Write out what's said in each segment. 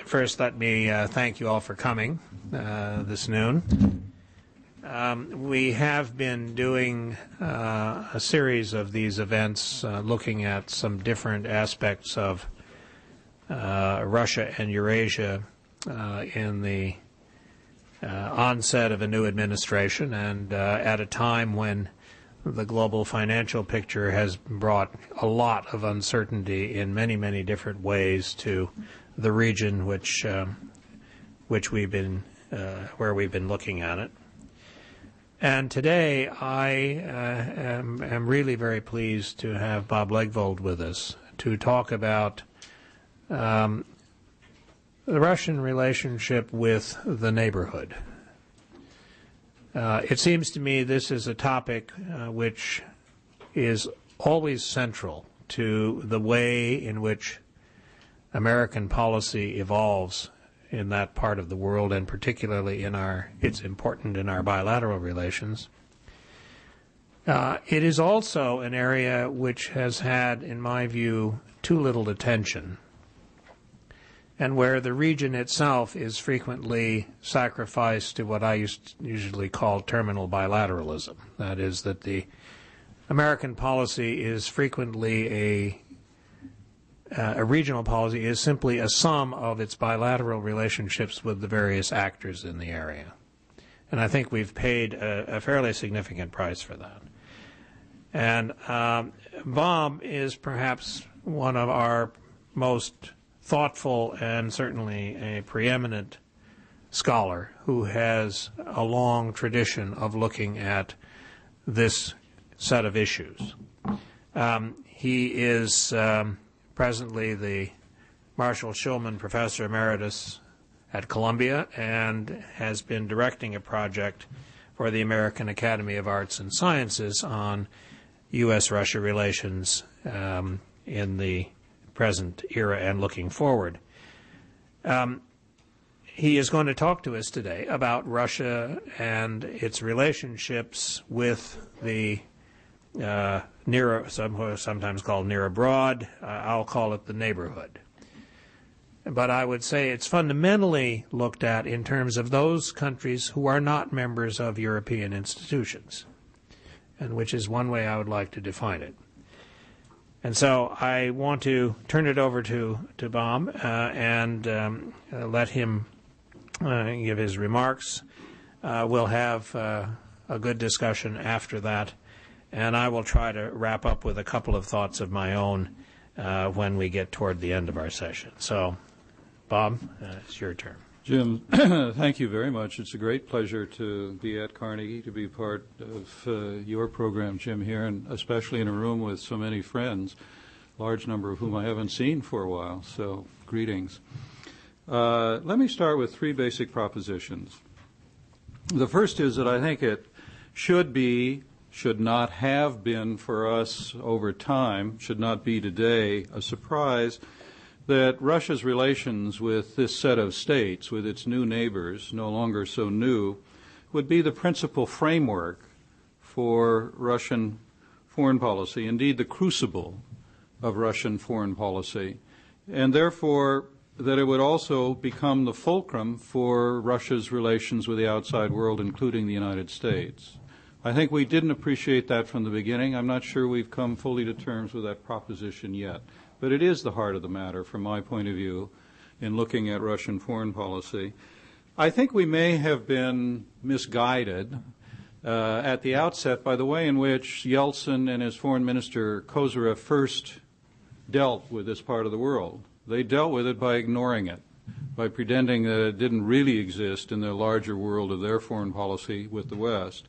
First, let me thank you all for coming this noon. We have been doing a series of these events looking at some different aspects of Russia and Eurasia in the onset of a new administration and at a time when the global financial picture has brought a lot of uncertainty in many, many different ways to the region which we've been where we've been looking at it. And today I am really very pleased to have Bob Legvold with us to talk about the Russian relationship with the neighborhood. It seems to me this is a topic which is always central to the way in which American policy evolves in that part of the world, and particularly it's important in our bilateral relations. It is also an area which has had, in my view, too little attention, and where the region itself is frequently sacrificed to what I usually call terminal bilateralism. That is, that the American policy is frequently a regional policy is simply a sum of its bilateral relationships with the various actors in the area. And I think we've paid a fairly significant price for that. And Bob is perhaps one of our most thoughtful and certainly a preeminent scholar who has a long tradition of looking at this set of issues. He is presently the Marshall Shulman Professor Emeritus at Columbia and has been directing a project for the American Academy of Arts and Sciences on U.S.-Russia relations in the present era and looking forward. He is going to talk to us today about Russia and its relationships with the sometimes called near abroad. I'll call it the neighborhood. But I would say it's fundamentally looked at in terms of those countries who are not members of European institutions, and which is one way I would like to define it. And so I want to turn it over to Bob and let him give his remarks. We'll have a good discussion after that, and I will try to wrap up with a couple of thoughts of my own when we get toward the end of our session. So, Bob, it's your turn. Jim, thank you very much. It's a great pleasure to be at Carnegie, to be part of your program, Jim, here, and especially in a room with so many friends, a large number of whom I haven't seen for a while. So, greetings. Let me start with three basic propositions. The first is that I think it should not have been for us over time, should not be today, a surprise that Russia's relations with this set of states, with its new neighbors, no longer so new, would be the principal framework for Russian foreign policy, indeed the crucible of Russian foreign policy, and therefore that it would also become the fulcrum for Russia's relations with the outside world, including the United States. I think we didn't appreciate that from the beginning. I'm not sure we've come fully to terms with that proposition yet. But it is the heart of the matter, from my point of view, in looking at Russian foreign policy. I think we may have been misguided at the outset by the way in which Yeltsin and his foreign minister Kozyrev first dealt with this part of the world. They dealt with it by ignoring it, by pretending that it didn't really exist in the larger world of their foreign policy with the West.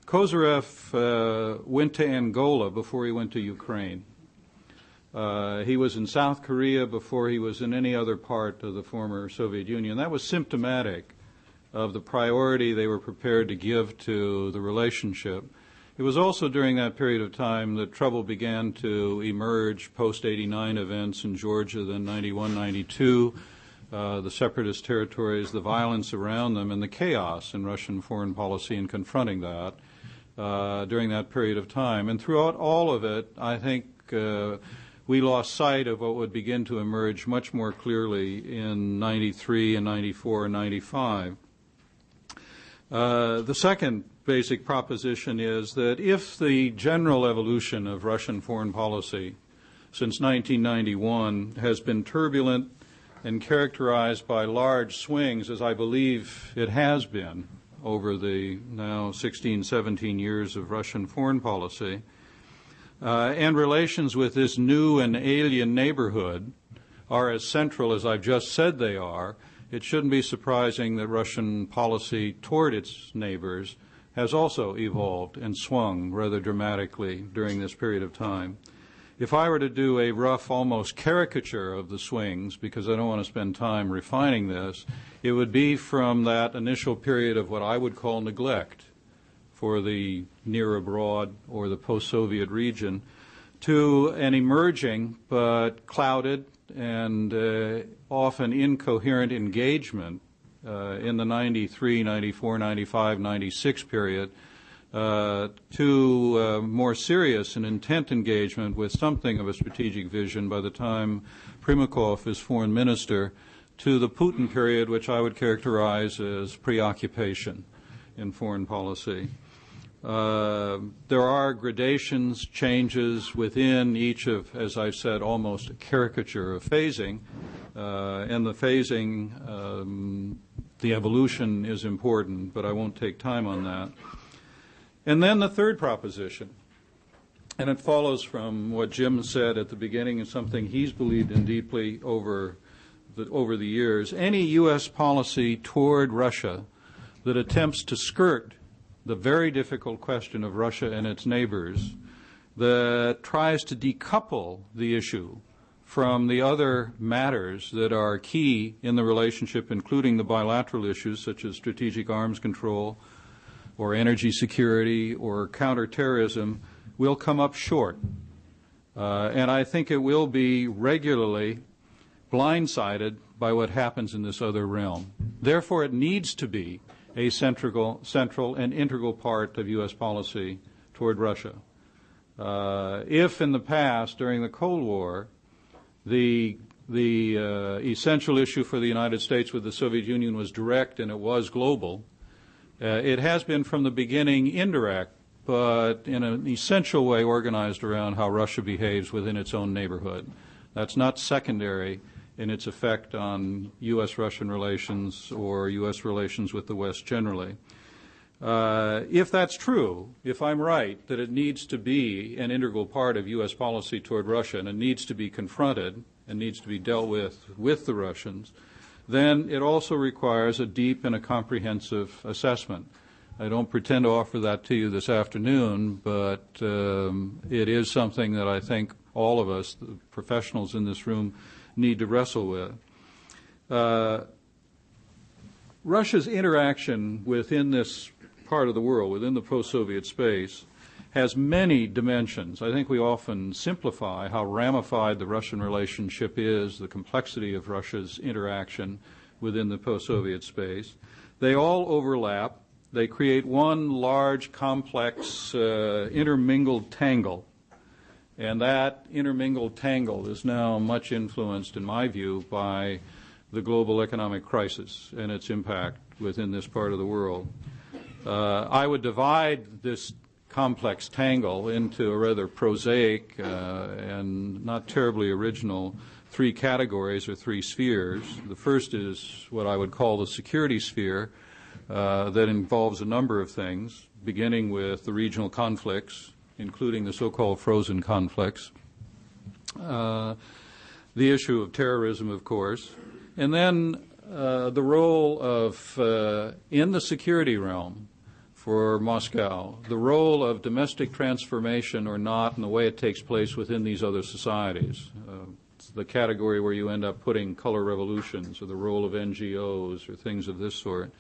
Kozyrev went to Angola before he went to Ukraine. He was in South Korea before he was in any other part of the former Soviet Union. That was symptomatic of the priority they were prepared to give to the relationship. It was also during that period of time that trouble began to emerge, post-'89 events in Georgia, then 91, 92, the separatist territories, the violence around them, and the chaos in Russian foreign policy in confronting that during that period of time. And throughout all of it, I think we lost sight of what would begin to emerge much more clearly in 93 and 94 and 95. The second basic proposition is that if the general evolution of Russian foreign policy since 1991 has been turbulent and characterized by large swings, as I believe it has been over the now 16, 17 years of Russian foreign policy, and relations with this new and alien neighborhood are as central as I've just said they are, it shouldn't be surprising that Russian policy toward its neighbors has also evolved and swung rather dramatically during this period of time. If I were to do a rough, almost caricature of the swings, because I don't want to spend time refining this, it would be from that initial period of what I would call neglect for the near abroad or the post-Soviet region to an emerging but clouded and often incoherent engagement in the 93, 94, 95, 96 period to more serious and intent engagement with something of a strategic vision by the time Primakov is foreign minister, to the Putin period, which I would characterize as preoccupation in foreign policy. There are gradations, changes within each of, as I've said, almost a caricature of phasing, and the phasing, the evolution is important, but I won't take time on that. And then the third proposition, and it follows from what Jim said at the beginning and something he's believed in deeply over the years. Any U.S. policy toward Russia that attempts to skirt the very difficult question of Russia and its neighbors, that tries to decouple the issue from the other matters that are key in the relationship, including the bilateral issues such as strategic arms control or energy security or counterterrorism, will come up short. And I think it will be regularly blindsided by what happens in this other realm. Therefore, it needs to be a central and integral part of U.S. policy toward Russia. If in the past, during the Cold War, the essential issue for the United States with the Soviet Union was direct and it was global, it has been from the beginning indirect, but in an essential way organized around how Russia behaves within its own neighborhood. That's not secondary in its effect on U.S.-Russian relations or U.S. relations with the West generally. If that's true, if I'm right that it needs to be an integral part of U.S. policy toward Russia and it needs to be confronted and needs to be dealt with the Russians, then it also requires a deep and a comprehensive assessment. I don't pretend to offer that to you this afternoon, but it is something that I think all of us, the professionals in this room, need to wrestle with. Russia's interaction within this part of the world, within the post-Soviet space, has many dimensions. I think we often simplify how ramified the Russian relationship is, the complexity of Russia's interaction within the post-Soviet space. They all overlap. They create one large, complex, intermingled tangle. And that intermingled tangle is now much influenced, in my view, by the global economic crisis and its impact within this part of the world. I would divide this complex tangle into a rather prosaic and not terribly original three categories or three spheres. The first is what I would call the security sphere that involves a number of things, beginning with the regional conflicts, including the so-called frozen conflicts, the issue of terrorism, of course, and then the role of, in the security realm for Moscow, the role of domestic transformation or not and the way it takes place within these other societies. It's the category where you end up putting color revolutions or the role of NGOs or things of this sort.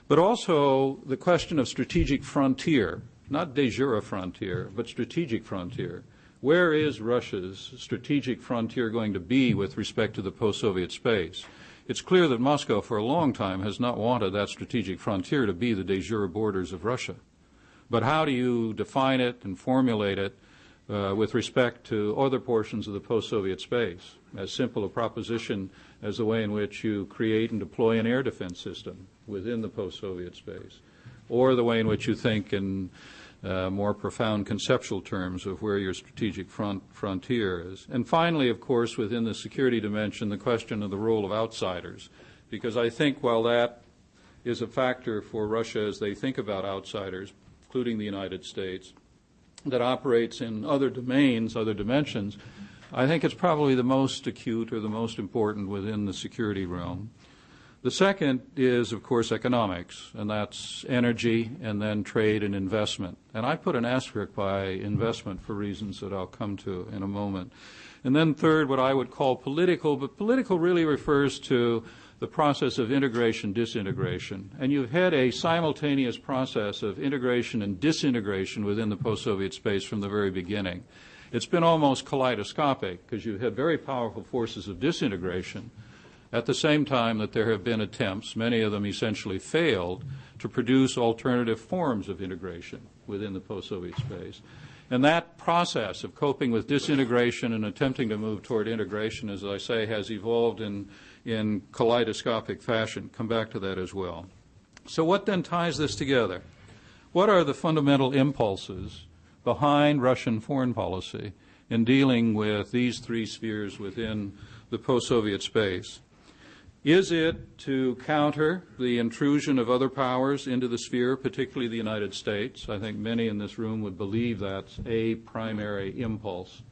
But also the question of strategic frontier, not de jure frontier, but strategic frontier. Where is Russia's strategic frontier going to be with respect to the post-Soviet space? It's clear that Moscow for a long time has not wanted that strategic frontier to be the de jure borders of Russia. But how do you define it and formulate it with respect to other portions of the post-Soviet space, as simple a proposition as the way in which you create and deploy an air defense system within the post-Soviet space, or the way in which you think in more profound conceptual terms of where your strategic frontier is. And finally, of course, within the security dimension, the question of the role of outsiders, because I think while that is a factor for Russia as they think about outsiders, including the United States, that operates in other domains, other dimensions, I think it's probably the most acute or the most important within the security realm. The second is, of course, economics, and that's energy and then trade and investment. And I put an asterisk by investment for reasons that I'll come to in a moment. And then third, what I would call political, but political really refers to the process of integration, disintegration. And you've had a simultaneous process of integration and disintegration within the post-Soviet space from the very beginning. It's been almost kaleidoscopic because you've had very powerful forces of disintegration at the same time that there have been attempts, many of them essentially failed, to produce alternative forms of integration within the post-Soviet space. And that process of coping with disintegration and attempting to move toward integration, as I say, has evolved in kaleidoscopic fashion. Come back to that as well. So what then ties this together? What are the fundamental impulses behind Russian foreign policy in dealing with these three spheres within the post-Soviet space? Is it to counter the intrusion of other powers into the sphere, particularly the United States? I think many in this room would believe that's a primary impulse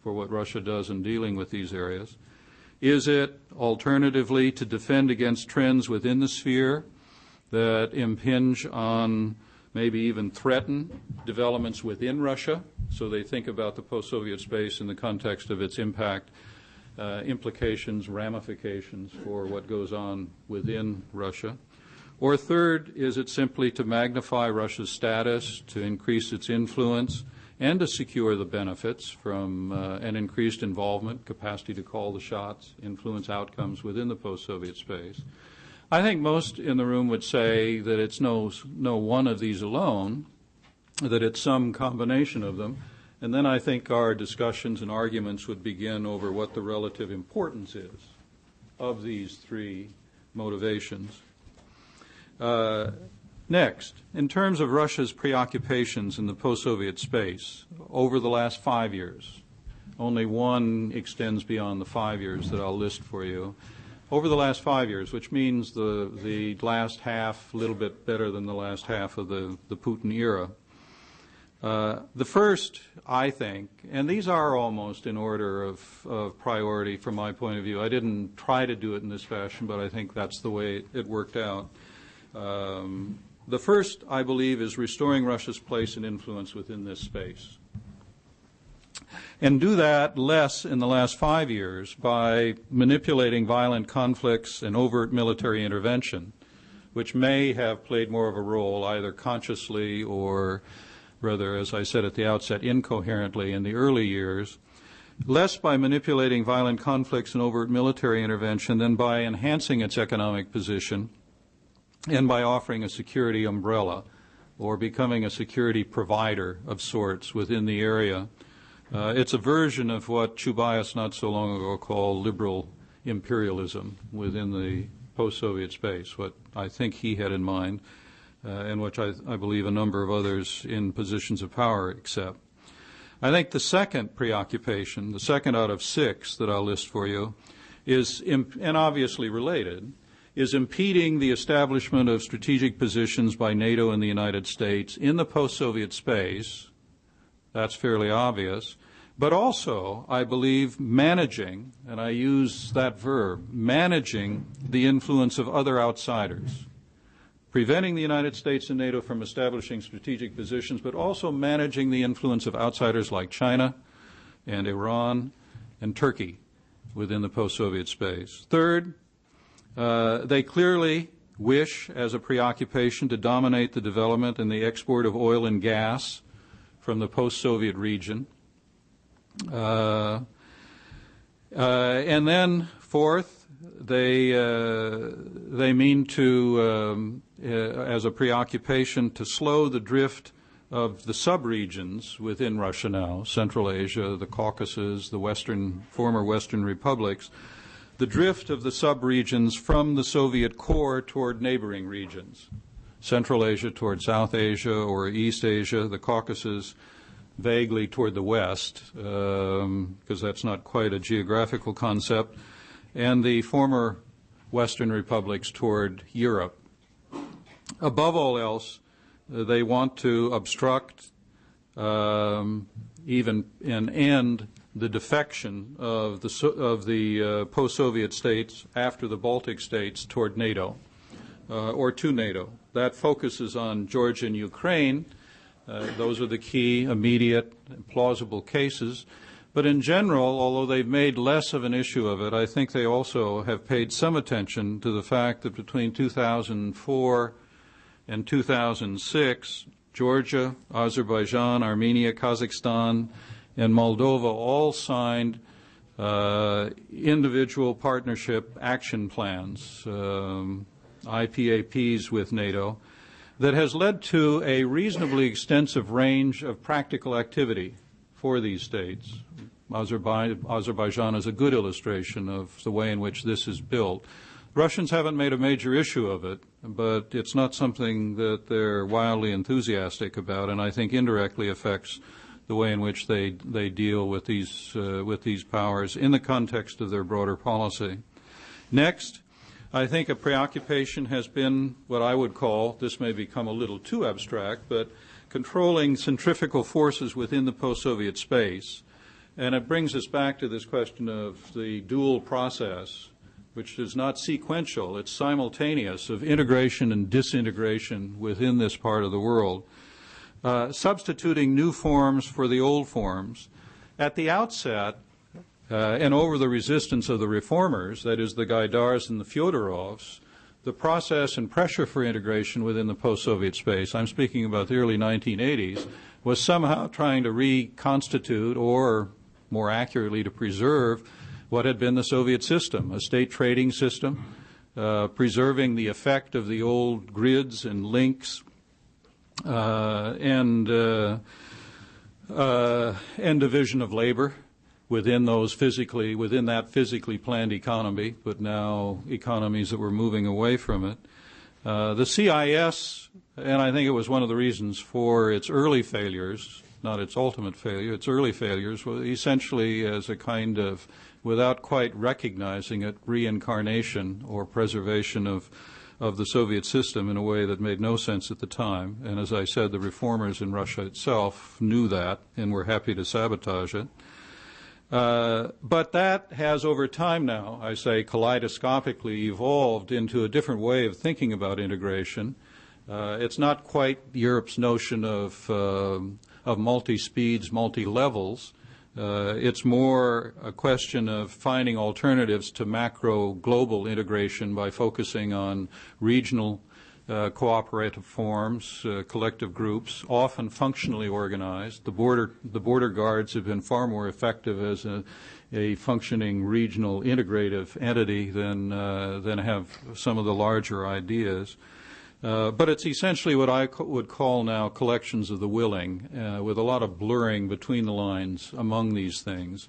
for what Russia does in dealing with these areas. Is it, alternatively, to defend against trends within the sphere that impinge on, maybe even threaten developments within Russia? So they think about the post-Soviet space in the context of its impact, implications, ramifications for what goes on within Russia. Or third, is it simply to magnify Russia's status, to increase its influence, and to secure the benefits from an increased involvement, capacity to call the shots, influence outcomes within the post-Soviet space? I think most in the room would say that it's no one of these alone, that it's some combination of them. And then I think our discussions and arguments would begin over what the relative importance is of these three motivations. Next, in terms of Russia's preoccupations in the post-Soviet space over the last 5 years, only one extends beyond the 5 years that I'll list for you. Over the last 5 years, which means the last half, a little bit better than the last half of the Putin era. The first, I think, and these are almost in order of priority from my point of view. I didn't try to do it in this fashion, but I think that's the way it worked out. The first, I believe, is restoring Russia's place and influence within this space. And do that less in the last 5 years by manipulating violent conflicts and overt military intervention, which may have played more of a role either consciously or rather, as I said at the outset, incoherently in the early years, less by manipulating violent conflicts and overt military intervention than by enhancing its economic position and by offering a security umbrella or becoming a security provider of sorts within the area. It's a version of what Chubais not so long ago called liberal imperialism within the post-Soviet space, what I think he had in mind. And which I believe a number of others in positions of power accept. I think the second preoccupation, the second out of 6 that I'll list for you, is, and obviously related, is impeding the establishment of strategic positions by NATO and the United States in the post-Soviet space. That's fairly obvious. But also, I believe, managing, and I use that verb, managing the influence of other outsiders. Preventing the United States and NATO from establishing strategic positions, but also managing the influence of outsiders like China and Iran and Turkey within the post-Soviet space. Third, they clearly wish, as a preoccupation, to dominate the development and the export of oil and gas from the post-Soviet region. And then, fourth, they mean to, as a preoccupation, to slow the drift of the sub-regions within Russia now, Central Asia, the Caucasus, the former Western republics, the drift of the sub-regions from the Soviet core toward neighboring regions. Central Asia toward South Asia or East Asia, the Caucasus vaguely toward the west, because that's not quite a geographical concept, and the former Western republics toward Europe. Above all else, they want to obstruct, even and end the defection of the post-Soviet states after the Baltic states toward NATO, or to NATO. That focuses on Georgia and Ukraine. Those are the key, immediate, plausible cases. But in general, although they've made less of an issue of it, I think they also have paid some attention to the fact that between 2004 and 2006, Georgia, Azerbaijan, Armenia, Kazakhstan, and Moldova all signed individual partnership action plans, IPAPs with NATO, that has led to a reasonably extensive range of practical activity for these states. Azerbaijan is a good illustration of the way in which this is built. Russians haven't made a major issue of it, but it's not something that they're wildly enthusiastic about, and I think indirectly affects the way in which they deal with these powers in the context of their broader policy. Next, I think a preoccupation has been what I would call, this may become a little too abstract, but controlling centrifugal forces within the post-Soviet space. And it brings us back to this question of the dual process, which is not sequential, it's simultaneous, of integration and disintegration within this part of the world, substituting new forms for the old forms. At the outset, and over the resistance of the reformers, that is the Gaidars and the Fyodorovs, the process and pressure for integration within the post-Soviet space, I'm speaking about the early 1980s, was somehow trying to reconstitute, or more accurately to preserve, what had been the Soviet system, a state trading system, preserving the effect of the old grids and links, and division of labor within that physically planned economy, but now economies that were moving away from it. The CIS, and I think it was one of the reasons for its early failures, not its ultimate failure, its early failures, was essentially as a kind of, without quite recognizing it, reincarnation or preservation of the Soviet system in a way that made no sense at the time. And as I said, the reformers in Russia itself knew that and were happy to sabotage it. But that has over time now, I say, kaleidoscopically evolved into a different way of thinking about integration. It's not quite Europe's notion of multi-speeds, multi-levels. It's more a question of finding alternatives to macro-global integration by focusing on regional cooperative forms, collective groups, often functionally organized. The border guards have been far more effective as a functioning regional integrative entity than have some of the larger ideas. But it's essentially what I would call now collections of the willing, with a lot of blurring between the lines among these things.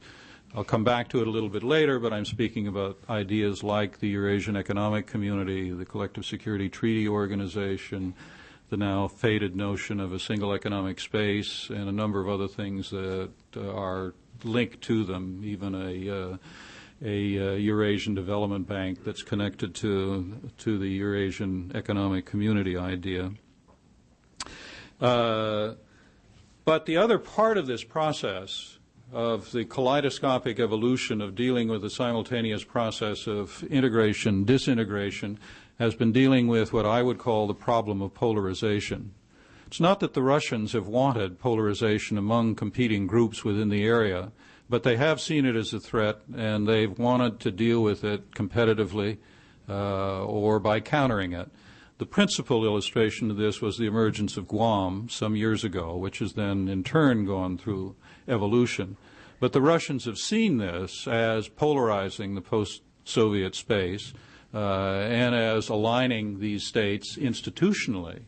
I'll come back to it a little bit later, but I'm speaking about ideas like the Eurasian Economic Community, the Collective Security Treaty Organization, the now faded notion of a single economic space, and a number of other things that are linked to them, even a Eurasian Development Bank that's connected to the Eurasian Economic Community idea. But the other part of this process of the kaleidoscopic evolution of dealing with the simultaneous process of integration, disintegration, has been dealing with what I would call the problem of polarization. It's not that the Russians have wanted polarization among competing groups within the area, but they have seen it as a threat, and they've wanted to deal with it competitively or by countering it. The principal illustration of this was the emergence of Guam some years ago, which has then in turn gone through evolution. But the Russians have seen this as polarizing the post-Soviet space and as aligning these states institutionally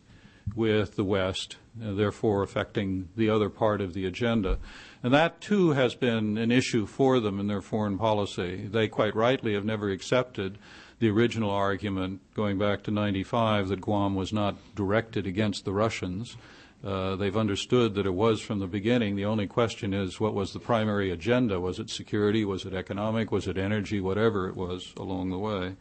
with the West therefore affecting the other part of the agenda. And that, too, has been an issue for them in their foreign policy. They quite rightly have never accepted the original argument going back to 95 that Guam was not directed against the Russians. They've understood that it was from the beginning. The only question is, what was the primary agenda? Was it security? Was it economic? Was it energy? Whatever it was along the way.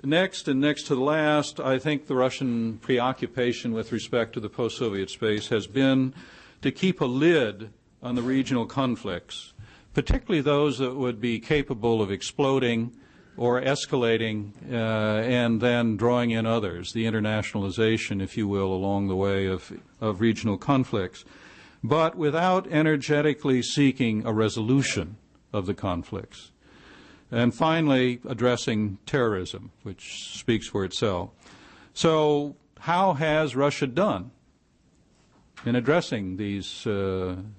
Next to the last, I think the Russian preoccupation with respect to the post-Soviet space has been to keep a lid on the regional conflicts, particularly those that would be capable of exploding or escalating and then drawing in others, the internationalization, if you will, along the way of regional conflicts, but without energetically seeking a resolution of the conflicts. And finally, addressing terrorism, which speaks for itself. So how has Russia done in addressing these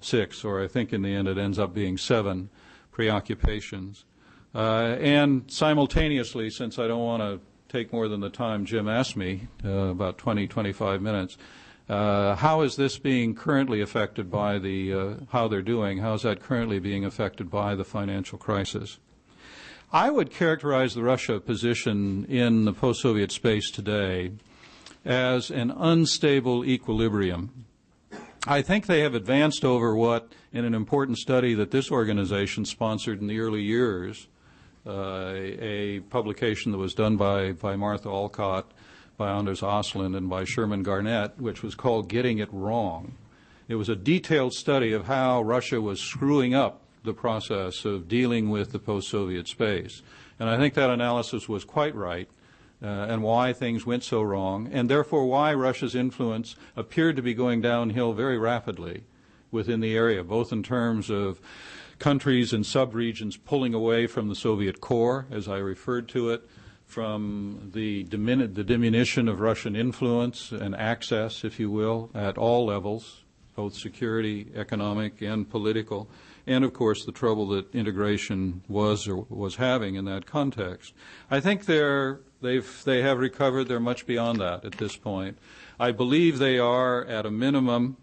6, or I think in the end it ends up being 7, preoccupations? And simultaneously, since I don't want to take more than the time Jim asked me, about 20, 25 minutes, how is this being currently affected by how they're doing? How is that currently being affected by the financial crisis? I would characterize the Russia position in the post-Soviet space today as an unstable equilibrium. I think they have advanced over what, in an important study that this organization sponsored in the early years, a publication that was done by Martha Alcott, by Anders Osland, and by Sherman Garnett, which was called Getting It Wrong. It was a detailed study of how Russia was screwing up the process of dealing with the post-Soviet space. And I think that analysis was quite right, and why things went so wrong, and therefore why Russia's influence appeared to be going downhill very rapidly within the area, both in terms of countries and subregions pulling away from the Soviet core, as I referred to it, from the diminution of Russian influence and access, if you will, at all levels, both security, economic, and political, and, of course, the trouble that integration was having in that context. I think they have recovered. They're much beyond that at this point. I believe they are, at a minimum,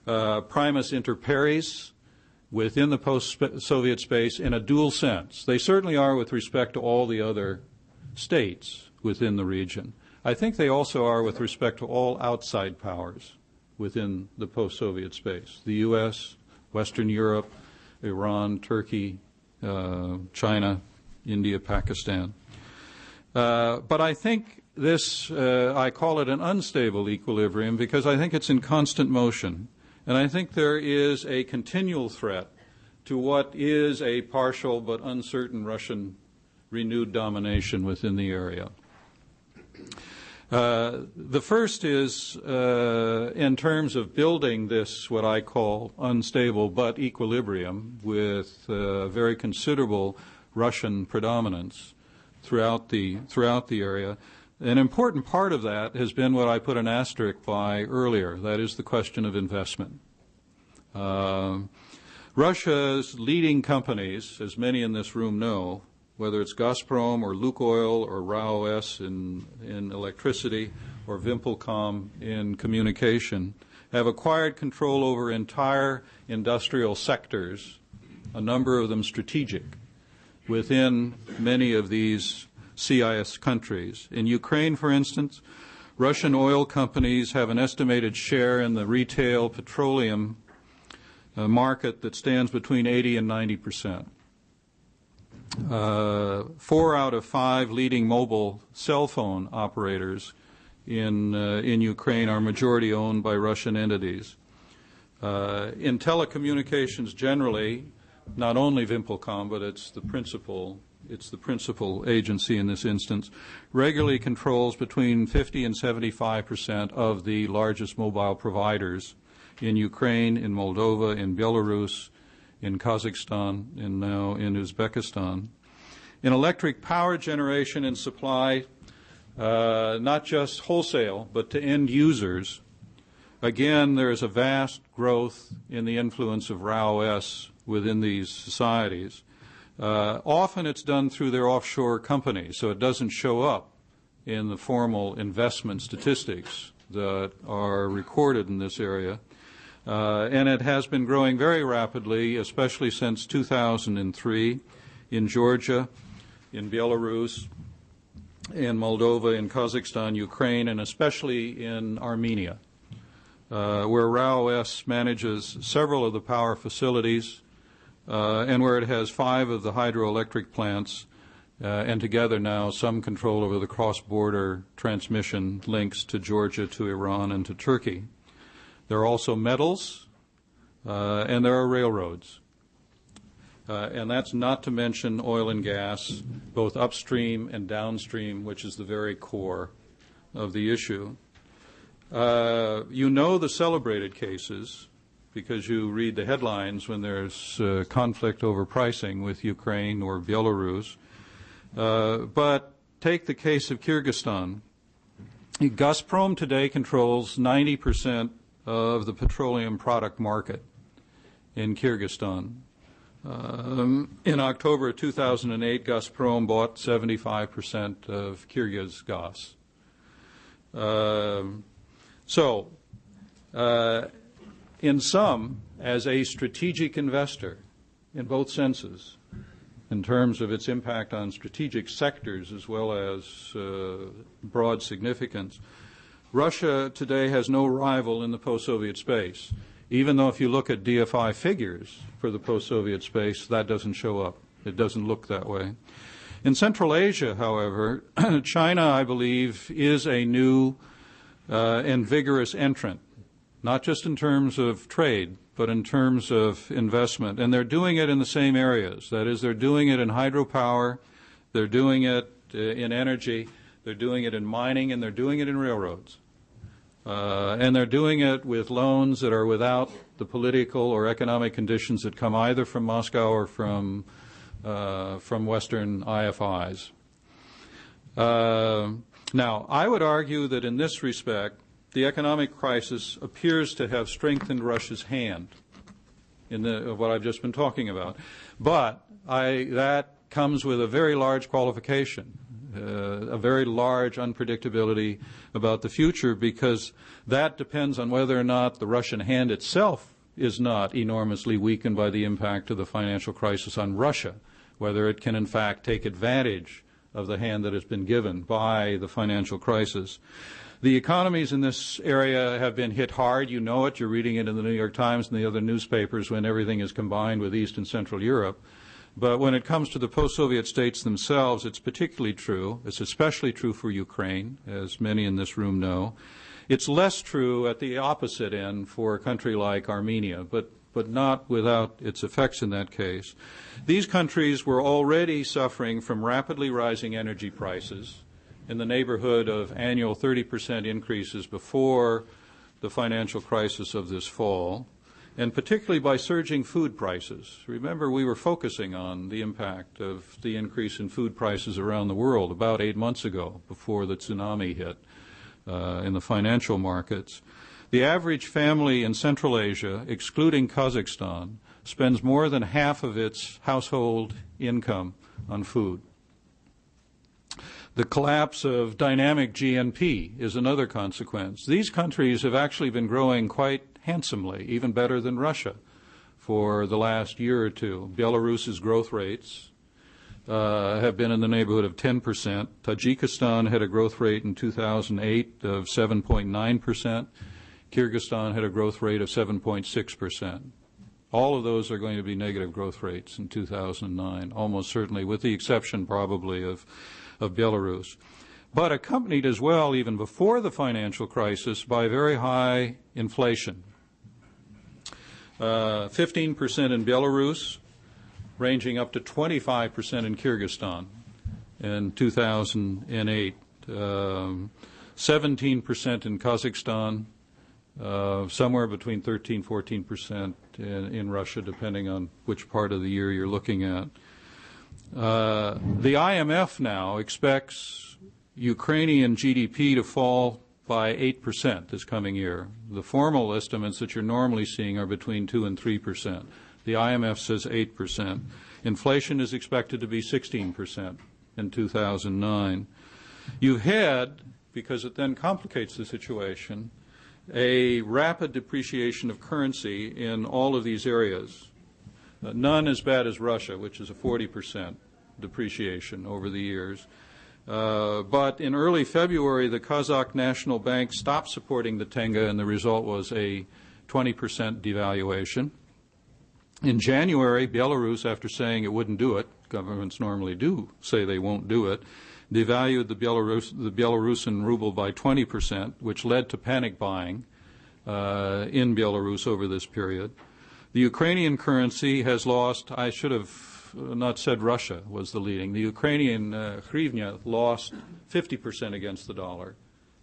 primus inter pares within the post-Soviet space in a dual sense. They certainly are with respect to all the other states within the region. I think they also are with respect to all outside powers within the post-Soviet space, the U.S., Western Europe, Iran, Turkey, China, India, Pakistan. But I think this, I call it an unstable equilibrium because I think it's in constant motion. And I think there is a continual threat to what is a partial but uncertain Russian renewed domination within the area. The first is in terms of building this, what I call unstable but equilibrium with very considerable Russian predominance throughout the area. An important part of that has been what I put an asterisk by earlier. That is the question of investment. Russia's leading companies, as many in this room know, whether it's Gazprom or Lukoil or RAOS in electricity or Vimpelcom in communication, have acquired control over entire industrial sectors, a number of them strategic, within many of these CIS countries. In Ukraine, for instance, Russian oil companies have an estimated share in the retail petroleum market that stands between 80 and 90%. 4 out of 5 leading mobile cell phone operators in Ukraine are majority owned by Russian entities. In telecommunications generally, not only Vimpelcom, but it's the principal agency in this instance, regularly controls between 50 and 75% of the largest mobile providers in Ukraine, in Moldova, in Belarus, in Kazakhstan, and now in Uzbekistan. In electric power generation and supply, not just wholesale, but to end users, again, there is a vast growth in the influence of RAOS within these societies. Often it's done through their offshore companies, so it doesn't show up in the formal investment statistics that are recorded in this area. And it has been growing very rapidly, especially since 2003 in Georgia, in Belarus, in Moldova, in Kazakhstan, Ukraine, and especially in Armenia, where RAOS manages several of the power facilities and where it has 5 of the hydroelectric plants and together now some control over the cross-border transmission links to Georgia, to Iran, and to Turkey. There are also metals, and there are railroads. And that's not to mention oil and gas, both upstream and downstream, which is the very core of the issue. You know the celebrated cases because you read the headlines when there's conflict over pricing with Ukraine or Belarus. But take the case of Kyrgyzstan. Gazprom today controls 90% of the petroleum product market in Kyrgyzstan. In October 2008, Gazprom bought 75% of Kyrgyz gas. In sum, as a strategic investor, in both senses, in terms of its impact on strategic sectors as well as broad significance, Russia today has no rival in the post-Soviet space, even though if you look at DFI figures for the post-Soviet space, that doesn't show up. It doesn't look that way. In Central Asia, however, China, I believe, is a new and vigorous entrant, not just in terms of trade, but in terms of investment. And they're doing it in the same areas. That is, they're doing it in hydropower, they're doing it in energy, they're doing it in mining, and they're doing it in railroads. And they're doing it with loans that are without the political or economic conditions that come either from Moscow or from Western IFIs. Now, I would argue that in this respect, the economic crisis appears to have strengthened Russia's hand in what I've just been talking about. But that comes with a very large qualification, a very large unpredictability about the future, because that depends on whether or not the Russian hand itself is not enormously weakened by the impact of the financial crisis on Russia, whether it can in fact take advantage of the hand that has been given by the financial crisis. The economies in this area have been hit hard. You know it. You're reading it in the New York Times and the other newspapers when everything is combined with East and Central Europe. But when it comes to the post-Soviet states themselves, it's particularly true. It's especially true for Ukraine, as many in this room know. It's less true at the opposite end for a country like Armenia, but not without its effects in that case. These countries were already suffering from rapidly rising energy prices in the neighborhood of annual 30% increases before the financial crisis of this fall, and particularly by surging food prices. Remember, we were focusing on the impact of the increase in food prices around the world about 8 months ago, before the tsunami hit in the financial markets. The average family in Central Asia, excluding Kazakhstan, spends more than half of its household income on food. The collapse of dynamic GNP is another consequence. These countries have actually been growing quite handsomely, even better than Russia, for the last year or two. Belarus's growth rates have been in the neighborhood of 10%. Tajikistan had a growth rate in 2008 of 7.9%. Kyrgyzstan had a growth rate of 7.6%. All of those are going to be negative growth rates in 2009, almost certainly, with the exception probably of Belarus. But accompanied as well, even before the financial crisis, by very high inflation. 15% in Belarus, ranging up to 25% in Kyrgyzstan in 2008. 17% in Kazakhstan, somewhere between 13-14% in Russia, depending on which part of the year you're looking at. The IMF now expects Ukrainian GDP to fall by 8% this coming year. The formal estimates that you're normally seeing are between 2 and 3%. The IMF says 8%. Inflation is expected to be 16% in 2009. You had, because it then complicates the situation, a rapid depreciation of currency in all of these areas. None as bad as Russia, which is a 40% depreciation over the years. But in early February, the Kazakh National Bank stopped supporting the tenge, and the result was a 20% devaluation. In January, Belarus, after saying it wouldn't do it, governments normally do say they won't do it, devalued the Belarusian ruble by 20%, which led to panic buying in Belarus over this period. The Ukrainian currency has lost, I should have not said Russia was the leading. The Ukrainian hryvnia lost 50% against the dollar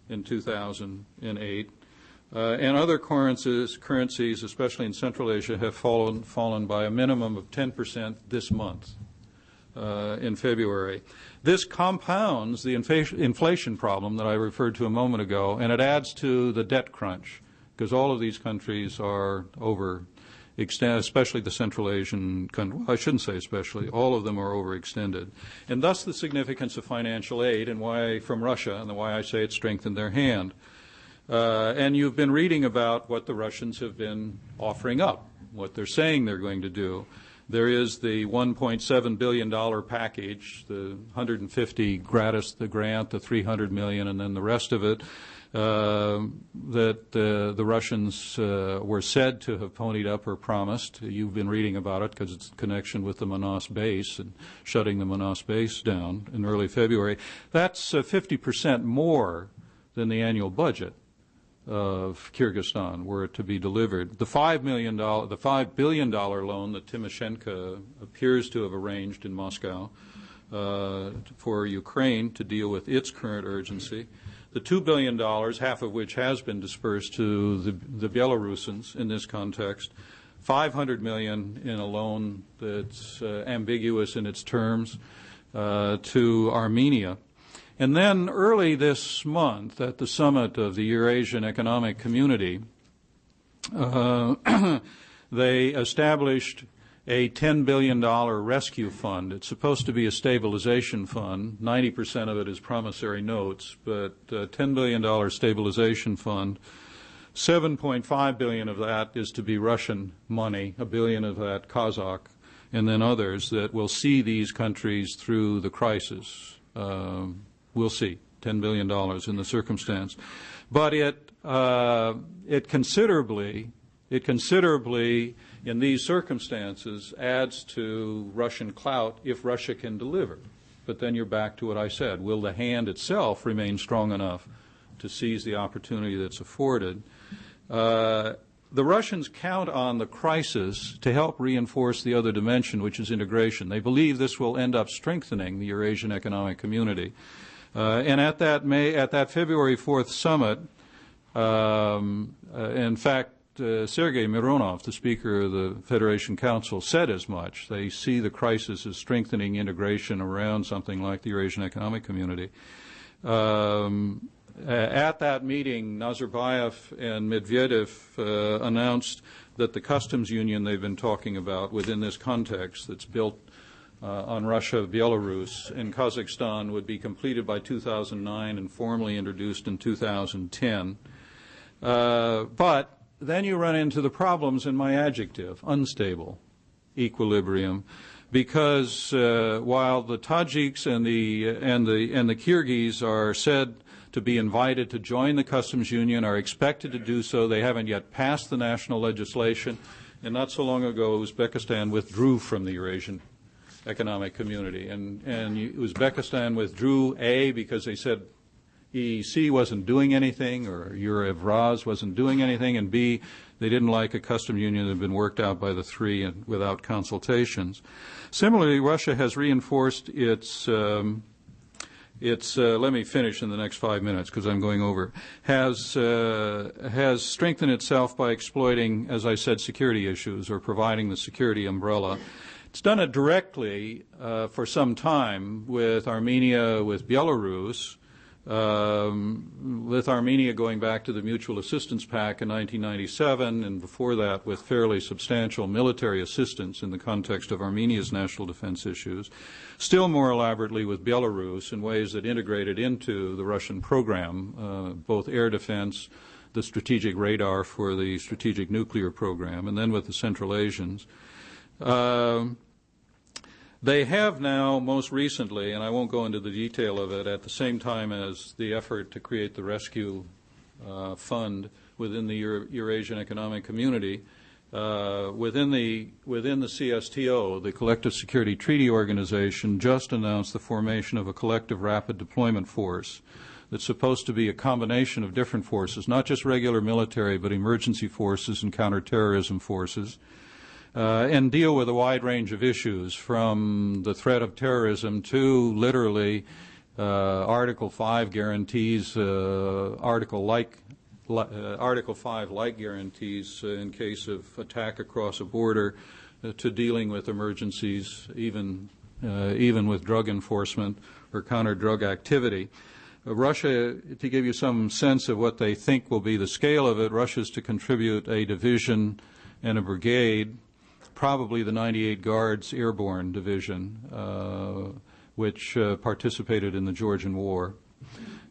in 2008. And other currencies, especially in Central Asia, have fallen by a minimum of 10% this month in February. This compounds the inflation problem that I referred to a moment ago, and it adds to the debt crunch, because all of these countries are especially the Central Asian countries. I shouldn't say especially. All of them are overextended. And thus the significance of financial aid and why from Russia, and why I say it strengthened their hand. And you've been reading about what the Russians have been offering up, what they're saying they're going to do. There is the $1.7 billion package, the 150 gratis, the grant, the 300 million, and then the rest of it that the Russians were said to have ponied up or promised. You've been reading about it because it's in connection with the Manas base and shutting the Manas base down in early February. That's 50% more than the annual budget of Kyrgyzstan were it to be delivered. The $5 billion loan that Tymoshenko appears to have arranged in Moscow for Ukraine to deal with its current urgency. The $2 billion, half of which has been dispersed to the Belarusians in this context. $500 million in a loan that's ambiguous in its terms to Armenia. And then early this month at the summit of the Eurasian Economic Community, they established a $10 billion rescue fund. It's supposed to be a stabilization fund. 90% of it is promissory notes, but $10 billion stabilization fund. $7.5 billion of that is to be Russian money, $1 billion of that Kazakh, and then others that will see these countries through the crisis. We'll see, $10 billion in the circumstance. But it considerably, in these circumstances, adds to Russian clout if Russia can deliver. But then you're back to what I said. Will the hand itself remain strong enough to seize the opportunity that's afforded? The Russians count on the crisis to help reinforce the other dimension, which is integration. They believe this will end up strengthening the Eurasian Economic Community. And at that February 4th summit, in fact, Sergei Mironov, the Speaker of the Federation Council, said as much. They see the crisis as strengthening integration around something like the Eurasian Economic Community. At that meeting, Nazarbayev and Medvedev announced that the customs union they've been talking about within this context that's built on Russia, Belarus, and Kazakhstan would be completed by 2009 and formally introduced in 2010. But then you run into the problems in my adjective, unstable, equilibrium, because while the Tajiks and the Kyrgyz are said to be invited to join the customs union, are expected to do so, they haven't yet passed the national legislation, and not so long ago Uzbekistan withdrew from the Eurasian Economic Community, and Uzbekistan withdrew because they said EEC wasn't doing anything, or Eurevraz wasn't doing anything, and B, they didn't like a custom union that had been worked out by the three and without consultations. Similarly, Russia has reinforced its let me finish in the next 5 minutes because I'm going over, has strengthened itself by exploiting, as I said, security issues or providing the security umbrella. It's done it directly for some time with Armenia, with Belarus, with Armenia going back to the Mutual Assistance Pact in 1997, and before that with fairly substantial military assistance in the context of Armenia's national defense issues, still more elaborately with Belarus in ways that integrated into the Russian program, both air defense, the strategic radar for the strategic nuclear program, and then with the Central Asians. They have now, most recently, and I won't go into the detail of it, at the same time as the effort to create the rescue fund within the Eurasian Economic Community, within the CSTO, the Collective Security Treaty Organization, just announced the formation of a collective rapid deployment force that's supposed to be a combination of different forces, not just regular military, but emergency forces and counterterrorism forces, and deal with a wide range of issues, from the threat of terrorism to literally Article 5 guarantees, Article 5 guarantees in case of attack across a border, to dealing with emergencies, even with drug enforcement or counter-drug activity. Russia, to give you some sense of what they think will be the scale of it, Russia is to contribute a division and a brigade, probably the 98 Guards Airborne Division, which participated in the Georgian War.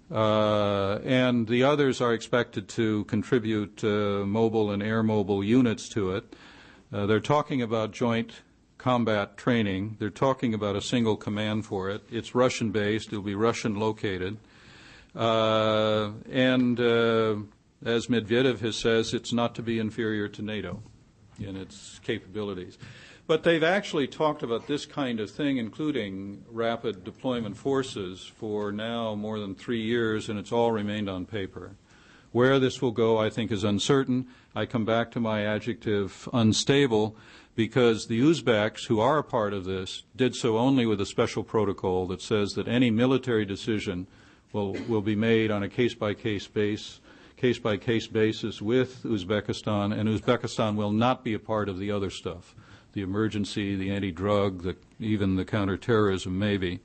And the others are expected to contribute mobile and air mobile units to it. They're talking about joint combat training. They're talking about a single command for it. It's Russian-based. It'll be Russian-located. And as Medvedev has says, it's not to be inferior to NATO in its capabilities. But they've actually talked about this kind of thing, including rapid deployment forces, for now more than 3 years, and it's all remained on paper. Where this will go, I think, is uncertain. I come back to my adjective unstable, because the Uzbeks, who are a part of this, did so only with a special protocol that says that any military decision will be made on a case-by-case basis with Uzbekistan, and Uzbekistan will not be a part of the other stuff, the emergency, the anti-drug, even the counterterrorism maybe.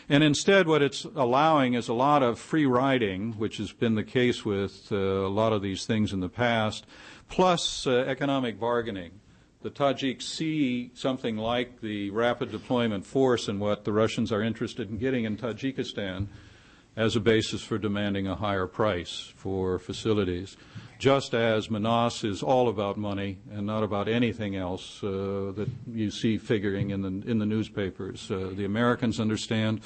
And instead what it's allowing is a lot of free riding, which has been the case with a lot of these things in the past, plus economic bargaining. The Tajiks see something like the rapid deployment force and what the Russians are interested in getting in Tajikistan as a basis for demanding a higher price for facilities, just as Manas is all about money and not about anything else that you see figuring in the newspapers. The Americans understand,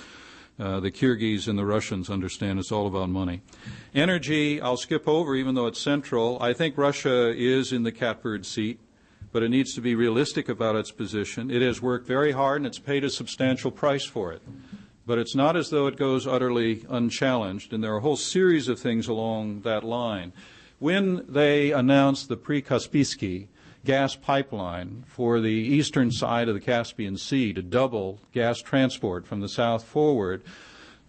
the Kyrgyz and the Russians understand it's all about money. Energy, I'll skip over, even though it's central. I think Russia is in the catbird seat, but it needs to be realistic about its position. It has worked very hard, and it's paid a substantial price for it. But it's not as though it goes utterly unchallenged, and there are a whole series of things along that line. When they announced the pre-Kaspiyski gas pipeline for the eastern side of the Caspian Sea to double gas transport from the south forward,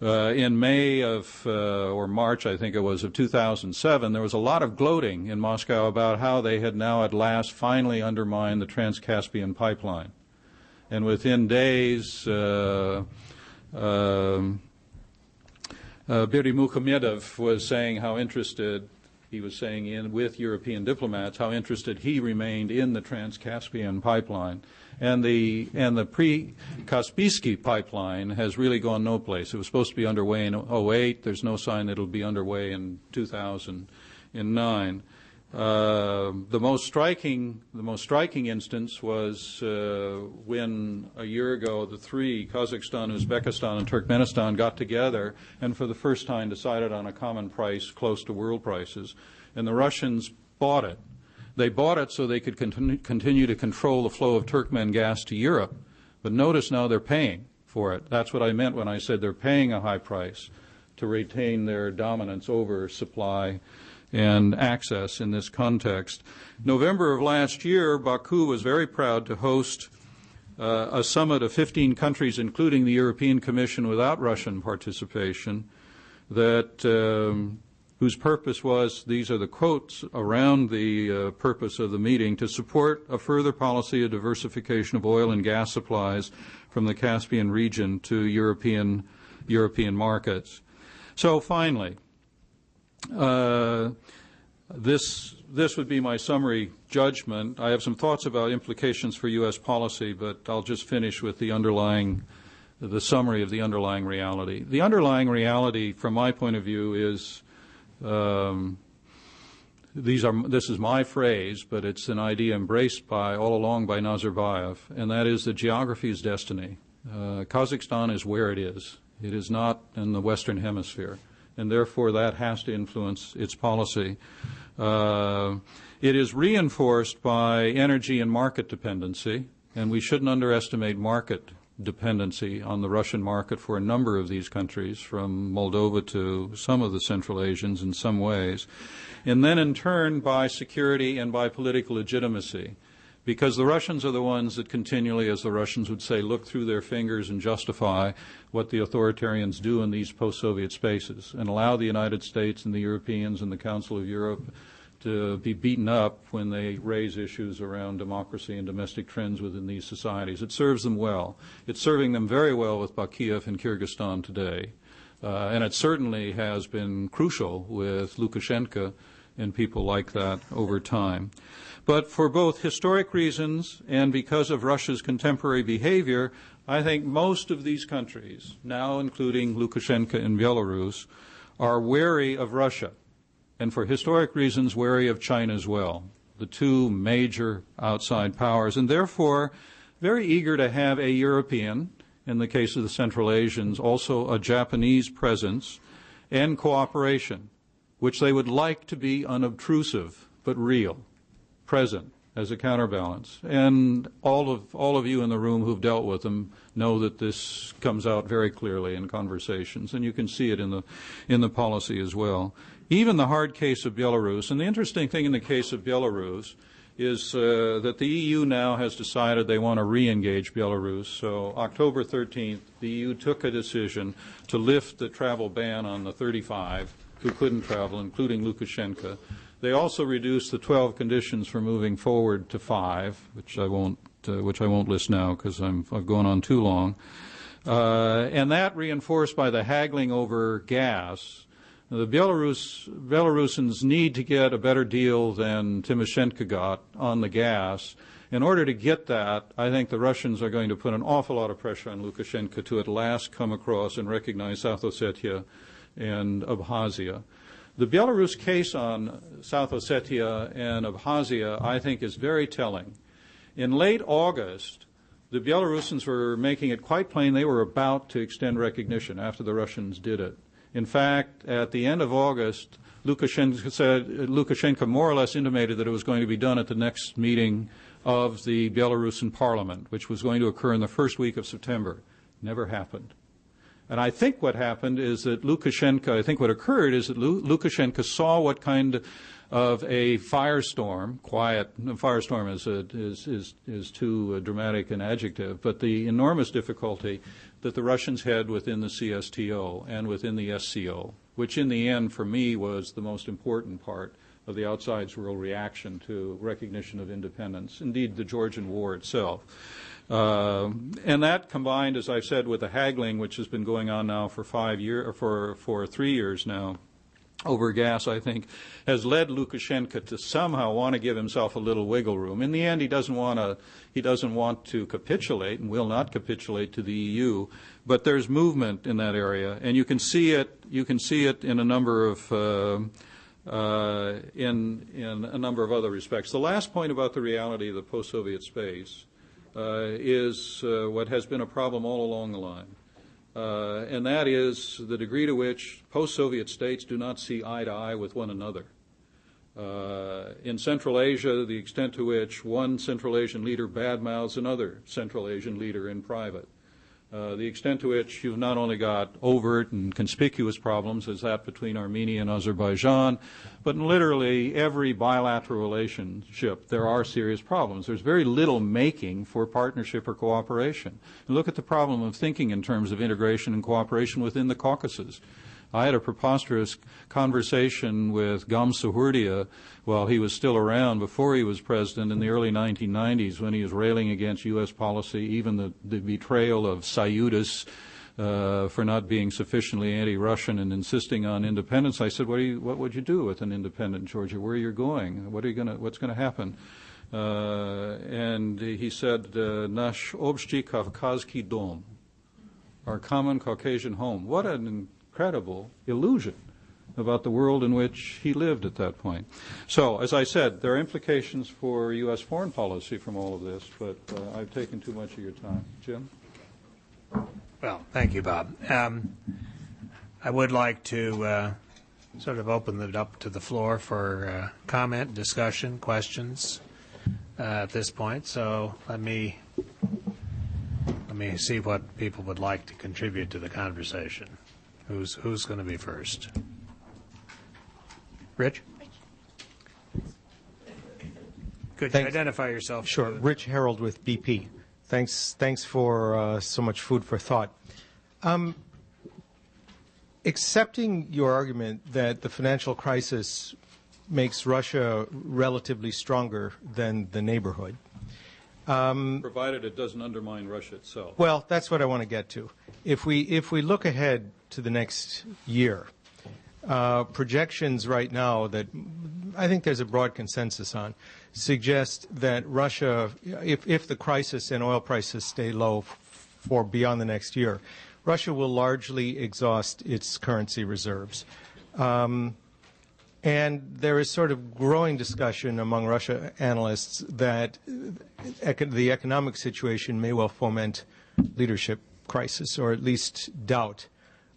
in May or March, I think it was, of 2007, there was a lot of gloating in Moscow about how they had now at last finally undermined the Trans-Caspian pipeline. And within days, Beri Mukhomedov was saying how interested he was saying with European diplomats how interested he remained in the Trans-Caspian pipeline. And the pre-Kaspiyski pipeline has really gone no place. It was supposed to be underway in 2008. There's no sign that it'll be underway in 2009. The most striking instance was when a year ago the three, Kazakhstan, Uzbekistan, and Turkmenistan, got together and for the first time decided on a common price close to world prices, and the Russians bought it. They bought it so they could continue to control the flow of Turkmen gas to Europe, but notice now they're paying for it. That's what I meant when I said they're paying a high price to retain their dominance over supply and access in this context. November of last year, Baku was very proud to host a summit of 15 countries, including the European Commission, without Russian participation, whose purpose was, these are the quotes around the purpose of the meeting, to support a further policy of diversification of oil and gas supplies from the Caspian region to European markets. So finally, this would be my summary judgment. I have some thoughts about implications for U.S. policy, but I'll just finish with the summary of the underlying reality. The underlying reality, from my point of view, is this is my phrase, but it's an idea embraced all along by Nazarbayev, and that is that geography is destiny. Kazakhstan is where it is. It is not in the Western Hemisphere, and therefore that has to influence its policy. It is reinforced by energy and market dependency, and we shouldn't underestimate market dependency on the Russian market for a number of these countries, from Moldova to some of the Central Asians in some ways, and then in turn by security and by political legitimacy, because the Russians are the ones that continually, as the Russians would say, look through their fingers and justify what the authoritarians do in these post-Soviet spaces and allow the United States and the Europeans and the Council of Europe to be beaten up when they raise issues around democracy and domestic trends within these societies. It serves them well. It's serving them very well with Bakiyev in Kyrgyzstan today. And it certainly has been crucial with Lukashenko and people like that over time. But for both historic reasons and because of Russia's contemporary behavior, I think most of these countries, now including Lukashenko in Belarus, are wary of Russia, and for historic reasons wary of China as well, the two major outside powers, and therefore very eager to have a European, in the case of the Central Asians, also a Japanese presence and cooperation, which they would like to be unobtrusive but real, present as a counterbalance. And all of you in the room who've dealt with them know that this comes out very clearly in conversations, and you can see it in the policy as well. Even the hard case of Belarus, and the interesting thing in the case of Belarus is that the EU now has decided they want to re-engage Belarus. So October 13th, the EU took a decision to lift the travel ban on the 35 who couldn't travel, including Lukashenko. They also reduced the 12 conditions for moving forward to 5, which I won't list now because I've gone on too long. And that, reinforced by the haggling over gas. The Belarusians need to get a better deal than Tymoshenko got on the gas. In order to get that, I think the Russians are going to put an awful lot of pressure on Lukashenko to at last come across and recognize South Ossetia and Abkhazia. The Belarus case on South Ossetia and Abkhazia, I think, is very telling. In late August, the Belarusians were making it quite plain they were about to extend recognition after the Russians did it. In fact, at the end of August, Lukashenko more or less intimated that it was going to be done at the next meeting of the Belarusian parliament, which was going to occur in the first week of September. Never happened. And I think what happened is that what occurred is that Lukashenko saw what kind of a firestorm, firestorm is too dramatic an adjective, but the enormous difficulty that the Russians had within the CSTO and within the SCO, which in the end for me was the most important part of the outside's world reaction to recognition of independence, indeed the Georgian War itself. And that combined, as I've said, with the haggling, which has been going on now for 3 years now, over gas, I think, has led Lukashenko to somehow want to give himself a little wiggle room. In the end, he doesn't want to capitulate and will not capitulate to the EU, but there's movement in that area, and you can see it in a number of in a number of other respects. The last point about the reality of the post-Soviet space is what has been a problem all along the line. And that is the degree to which post-Soviet states do not see eye to eye with one another. In Central Asia, the extent to which one Central Asian leader badmouths another Central Asian leader in private. The extent to which you've not only got overt and conspicuous problems, as that between Armenia and Azerbaijan, but in literally every bilateral relationship there are serious problems. There's very little making for partnership or cooperation. And look at the problem of thinking in terms of integration and cooperation within the Caucasus. I had a preposterous conversation with Gam Suhurdia while he was still around before he was president in the early 1990s when he was railing against U.S. policy, even the betrayal of Sayudis for not being sufficiently anti-Russian and insisting on independence. I said, what would you do with an independent Georgia? Where are you going? What's going to happen? And he said, Nash obshchi Kavkazki dom, our common Caucasian home. What an incredible illusion about the world in which he lived at that point. So, as I said, there are implications for U.S. foreign policy from all of this, but I've taken too much of your time. Jim? Well, thank you, Bob. I would like to sort of open it up to the floor for comment, discussion, questions at this point. So let me see what people would like to contribute to the conversation. Who's going to be first? Rich? Could you identify yourself? Sure. Rich Harold with BP. Thanks for so much food for thought. Accepting your argument that the financial crisis makes Russia relatively stronger than the neighborhood. Provided it doesn't undermine Russia itself. Well, that's what I want to get to. If we look ahead to the next year, projections right now that I think there's a broad consensus on suggest that Russia, if the crisis and oil prices stay low for beyond the next year, Russia will largely exhaust its currency reserves. And there is sort of growing discussion among Russia analysts that the economic situation may well foment leadership crisis, or at least doubt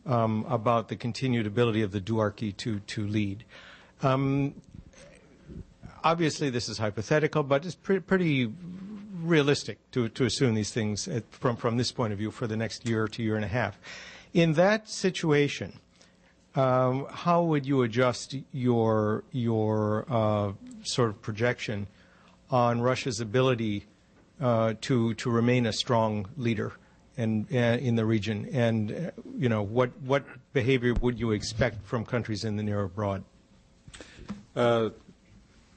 about the continued ability of the duarchy to lead. Obviously, this is hypothetical, but it's pretty realistic to assume these things from this point of view for the next year to year and a half. In that situation, how would you adjust your sort of projection on Russia's ability to remain a strong leader in the region, and what behavior would you expect from countries in the near abroad?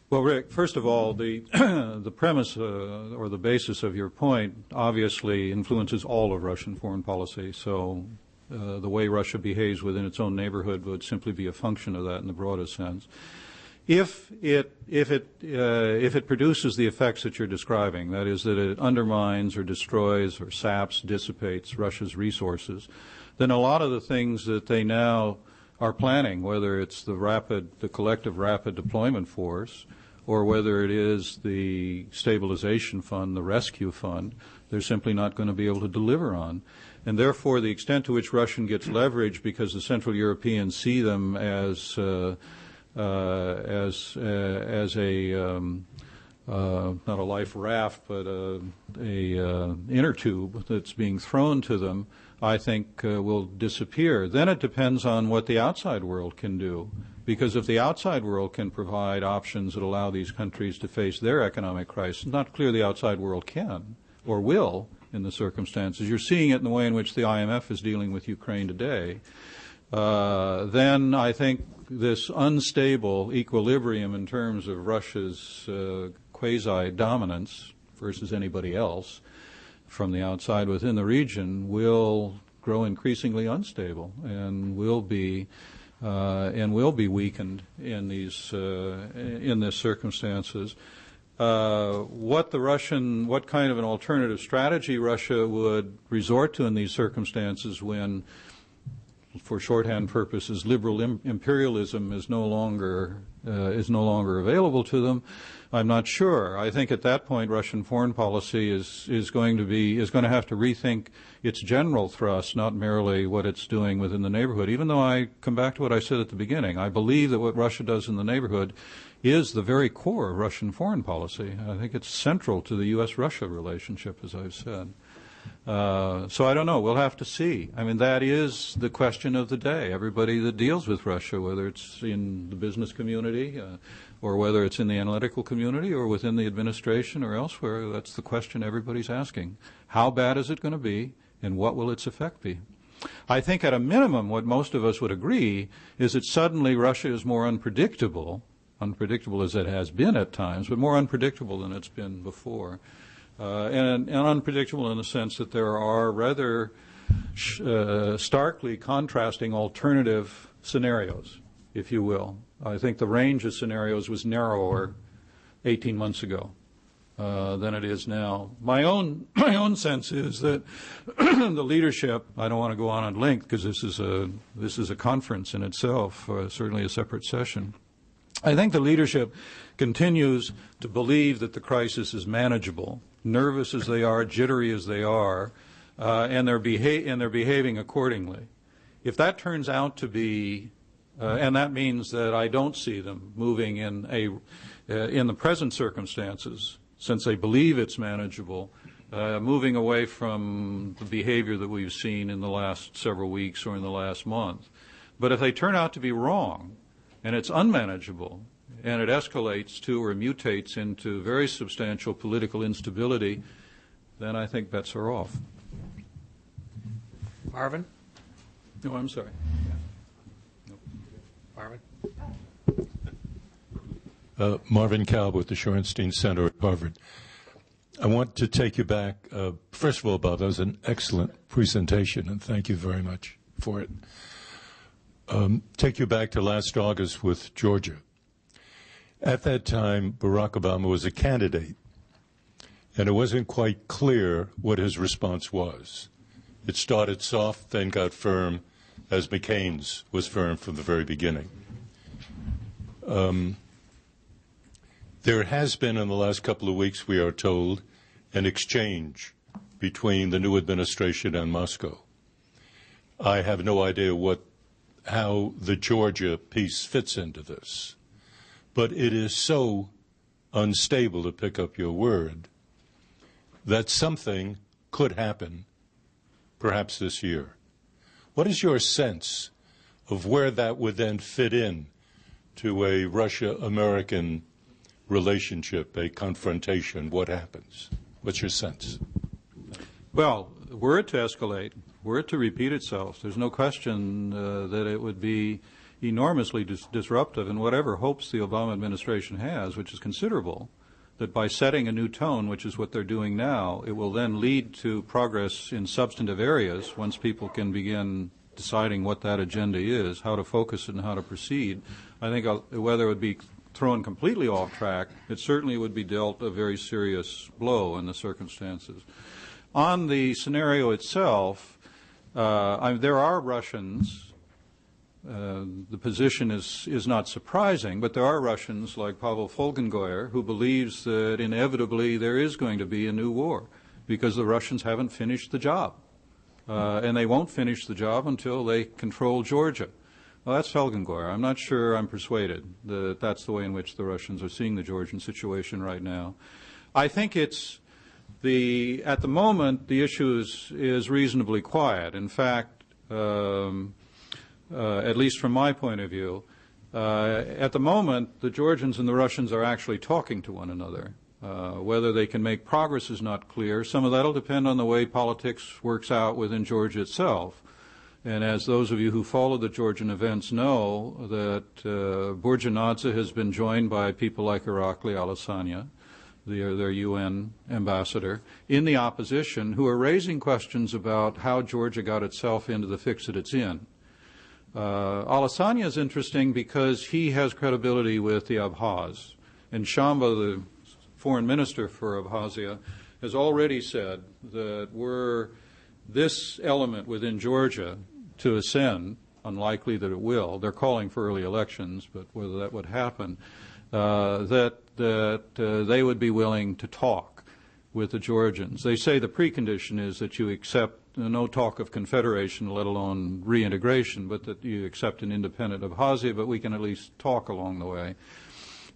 Well, Rick, first of all, the the premise or the basis of your point obviously influences all of Russian foreign policy. So the way Russia behaves within its own neighborhood would simply be a function of that in the broadest sense. If it produces the effects that you're describing, that is, that it undermines or destroys or saps, dissipates Russia's resources, then a lot of the things that they now are planning, whether it's the collective rapid deployment force, or whether it is the stabilization fund, the rescue fund, they're simply not going to be able to deliver on. And therefore, the extent to which Russia gets leverage because the Central Europeans see them as a not a life raft, but a inner tube that's being thrown to them, I think will disappear. Then it depends on what the outside world can do. Because if the outside world can provide options that allow these countries to face their economic crisis, it's not clear the outside world can or will in the circumstances. You're seeing it in the way in which the IMF is dealing with Ukraine today. Then I think this unstable equilibrium in terms of Russia's quasi-dominance versus anybody else from the outside within the region will grow increasingly unstable and will be weakened in these circumstances. What kind of an alternative strategy Russia would resort to in these circumstances when, for shorthand purposes, liberal imperialism is no longer available to them, I'm not sure. I think at that point Russian foreign policy is going to have to rethink its general thrust, not merely what it's doing within the neighborhood. Even though I come back to what I said at the beginning, I believe that what Russia does in the neighborhood is the very core of Russian foreign policy. I think it's central to the U.S.-Russia relationship, as I've said. So I don't know. We'll have to see. I mean, that is the question of the day. Everybody that deals with Russia, whether it's in the business community or whether it's in the analytical community or within the administration or elsewhere, that's the question everybody's asking. How bad is it going to be, and what will its effect be? I think at a minimum what most of us would agree is that suddenly Russia is more unpredictable as it has been at times, but more unpredictable than it's been before. And unpredictable in the sense that there are rather starkly contrasting alternative scenarios, if you will. I think the range of scenarios was narrower 18 months ago than it is now. My own sense is that the leadership, I don't want to go on at length because this is a conference in itself, certainly a separate session. I think the leadership continues to believe that the crisis is manageable, nervous as they are, jittery as they are, and they're behaving accordingly. If that turns out to be, and that means that I don't see them moving in the present circumstances, since they believe it's manageable, moving away from the behavior that we've seen in the last several weeks or in the last month. But if they turn out to be wrong, and it's unmanageable, and it escalates to or mutates into very substantial political instability, then I think bets are off. Marvin? No, I'm sorry. Marvin? Marvin Kalb with the Shorenstein Center at Harvard. I want to take you back. First of all, Bob, that was an excellent presentation, and thank you very much for it. Take you back to last August with Georgia. At that time, Barack Obama was a candidate, and it wasn't quite clear what his response was. It started soft, then got firm, as McCain's was firm from the very beginning. There has been, in the last couple of weeks, we are told, an exchange between the new administration and Moscow. I have no idea how the Georgia piece fits into this, but it is so unstable, to pick up your word, that something could happen perhaps this year. What is your sense of where that would then fit in to a Russia-American relationship, a confrontation? What happens? What's your sense? Well, were it to escalate, were it to repeat itself, there's no question that it would be enormously disruptive, and whatever hopes the Obama administration has, which is considerable, that by setting a new tone, which is what they're doing now, it will then lead to progress in substantive areas once people can begin deciding what that agenda is, how to focus it and how to proceed. I think whether it would be thrown completely off track, it certainly would be dealt a very serious blow in the circumstances. On the scenario itself, there are Russians. The position is not surprising, but there are Russians like Pavel Folgengoyer who believes that inevitably there is going to be a new war because the Russians haven't finished the job. And they won't finish the job until they control Georgia. Well, that's Folgengoyer. I'm not sure I'm persuaded that that's the way in which the Russians are seeing the Georgian situation right now. I think at the moment, the issue is reasonably quiet. In fact, at least from my point of view, at the moment, the Georgians and the Russians are actually talking to one another. Whether they can make progress is not clear. Some of that will depend on the way politics works out within Georgia itself. And as those of you who follow the Georgian events know, that Burjanadze has been joined by people like Irakli Alesanya, their UN ambassador, in the opposition, who are raising questions about how Georgia got itself into the fix that it's in. Alesanya is interesting because he has credibility with the Abkhaz. And Shamba, the foreign minister for Abkhazia, has already said that were this element within Georgia to ascend, unlikely that it will, they're calling for early elections, but whether that would happen, that they would be willing to talk with the Georgians. They say the precondition is that you accept no talk of confederation, let alone reintegration, but that you accept an independent Abkhazia, but we can at least talk along the way.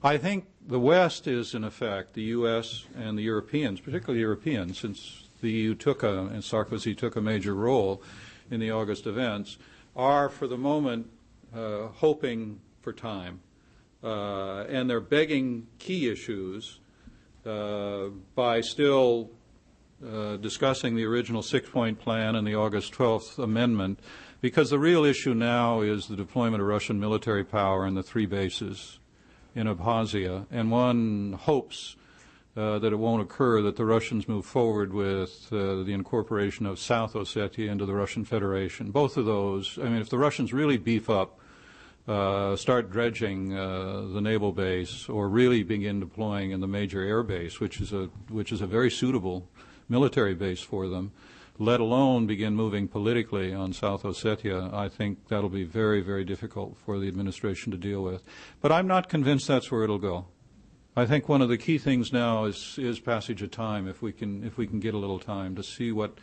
I think the West is, in effect, the U.S. and the Europeans, particularly Europeans, since the EU and Sarkozy took a major role in the August events, are for the moment hoping for time. And they're begging key issues by still discussing the original six-point plan and the August 12th amendment, because the real issue now is the deployment of Russian military power in the three bases in Abkhazia, and one hopes that it won't occur, that the Russians move forward with the incorporation of South Ossetia into the Russian Federation. Both of those, I mean, if the Russians really beef up, start dredging the naval base, or really begin deploying in the major air base, which is a very suitable military base for them, let alone begin moving politically on South Ossetia, I think that'll be very, very difficult for the administration to deal with. But I'm not convinced that's where it'll go. I think one of the key things now is passage of time, if we can get a little time to see what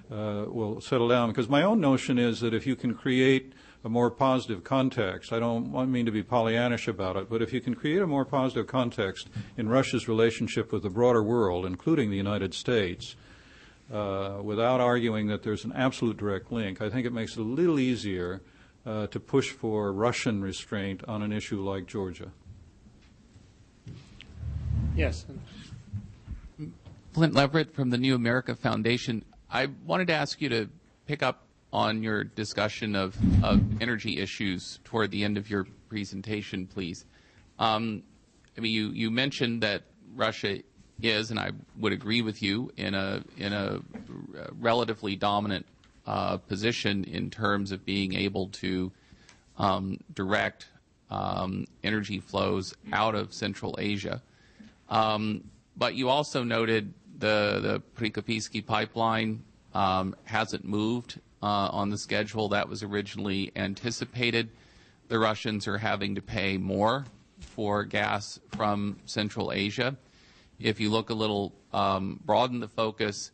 will settle down. Because my own notion is that if you can create a more positive context, I don't mean to be Pollyannish about it, but if you can create a more positive context in Russia's relationship with the broader world, including the United States, without arguing that there's an absolute direct link, I think it makes it a little easier to push for Russian restraint on an issue like Georgia. Yes. Flint Leverett from the New America Foundation. I wanted to ask you to pick up on your discussion of energy issues toward the end of your presentation, please. I mean, you mentioned that Russia is, and I would agree with you, in a relatively dominant position in terms of being able to direct energy flows out of Central Asia. But you also noted the Prikopsky pipeline hasn't moved on the schedule that was originally anticipated. The Russians are having to pay more for gas from Central Asia. If you look a little, broaden the focus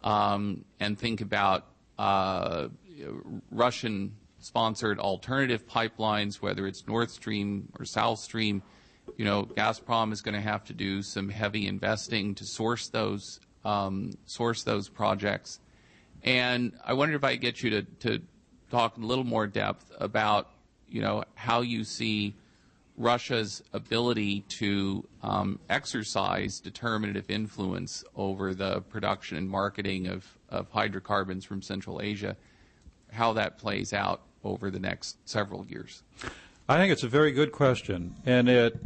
and think about Russian-sponsored alternative pipelines, whether it's Nord Stream or South Stream, you know, Gazprom is going to have to do some heavy investing to source those projects. And I wonder if I could get you to talk in a little more depth about, you know, how you see Russia's ability to exercise determinative influence over the production and marketing of hydrocarbons from Central Asia, how that plays out over the next several years. I think it's a very good question, and it,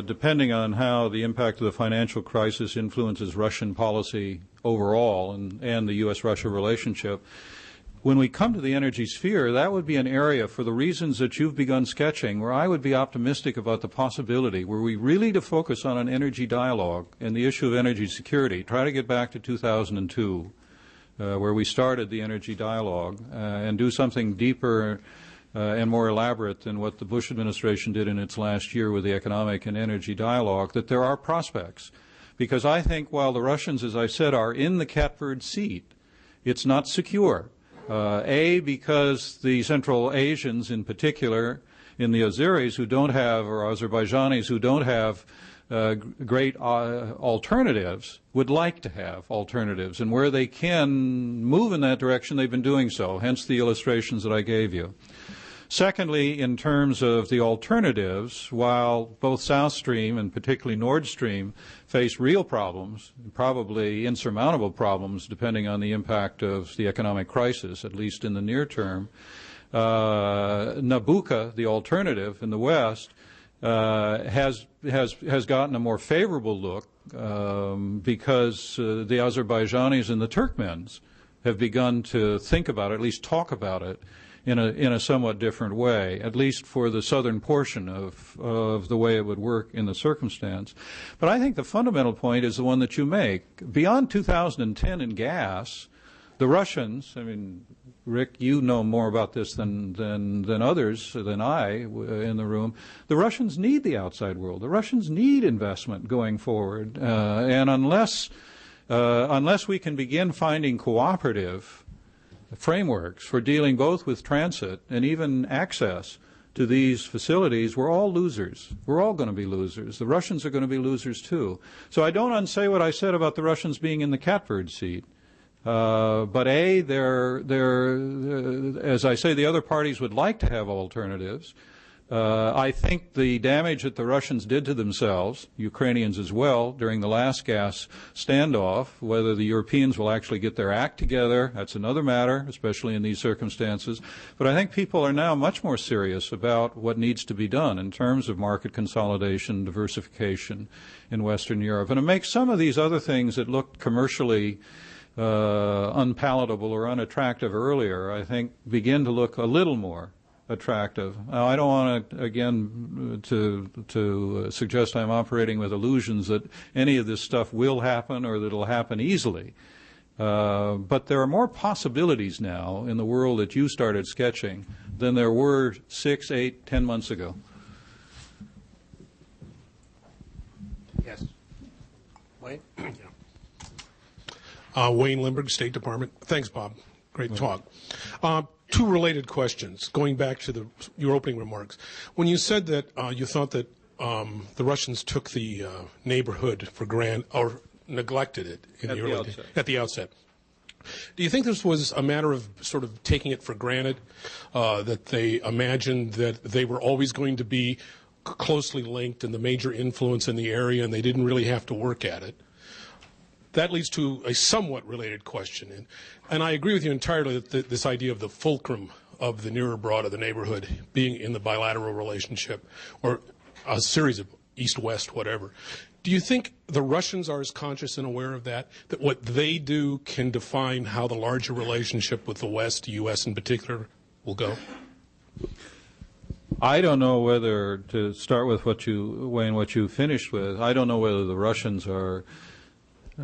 depending on how the impact of the financial crisis influences Russian policy overall and the U.S.-Russia relationship, when we come to the energy sphere, that would be an area, for the reasons that you've begun sketching, where I would be optimistic about the possibility, where we really to focus on an energy dialogue and the issue of energy security, try to get back to 2002, where we started the energy dialogue, and do something deeper and more elaborate than what the Bush administration did in its last year with the economic and energy dialogue, that there are prospects. Because I think while the Russians, as I said, are in the catbird seat, it's not secure. Because the Central Asians in particular, in the Azeris who don't have, or Azerbaijanis who don't have great alternatives, would like to have alternatives. And where they can move in that direction, they've been doing so, hence the illustrations that I gave you. Secondly, in terms of the alternatives, while both South Stream and particularly Nord Stream face real problems, probably insurmountable problems depending on the impact of the economic crisis, at least in the near term, Nabucco, the alternative in the West, has gotten a more favorable look because the Azerbaijanis and the Turkmens have begun to think about it, at least talk about it, in a somewhat different way, at least for the southern portion of the way it would work in the circumstance. But I think the fundamental point is the one that you make. Beyond 2010 in gas, the Russians, I mean, Rick, you know more about this than others, than I in the room. The Russians need the outside world. The Russians need investment going forward. And unless we can begin finding cooperative frameworks for dealing both with transit and even access to these facilities, we're all losers. We're all going to be losers. The Russians are going to be losers too. So I don't unsay what I said about the Russians being in the catbird seat. But they're, as I say, the other parties would like to have alternatives. I think the damage that the Russians did to themselves, Ukrainians as well, during the last gas standoff, whether the Europeans will actually get their act together, that's another matter, especially in these circumstances. But I think people are now much more serious about what needs to be done in terms of market consolidation, diversification in Western Europe. And it makes some of these other things that looked commercially unpalatable or unattractive earlier, I think, begin to look a little more attractive. Now, I don't want to, again, to suggest I'm operating with illusions that any of this stuff will happen or that it'll happen easily. But there are more possibilities now in the world that you started sketching than there were 6, 8, 10 months ago. Yes. Wayne? Wayne Limburg, State Department. Thanks, Bob. Great talk. Two related questions, going back to your opening remarks. When you said that you thought that the Russians took the neighborhood for granted or neglected it at the outset, do you think this was a matter of sort of taking it for granted, that they imagined that they were always going to be closely linked and the major influence in the area and they didn't really have to work at it? That leads to a somewhat related question. And I agree with you entirely that this idea of the fulcrum of the near abroad of the neighborhood being in the bilateral relationship or a series of east-west, whatever. Do you think the Russians are as conscious and aware of that what they do can define how the larger relationship with the West, the U.S. in particular, will go? I don't know whether, to start with what you finished with, I don't know whether the Russians are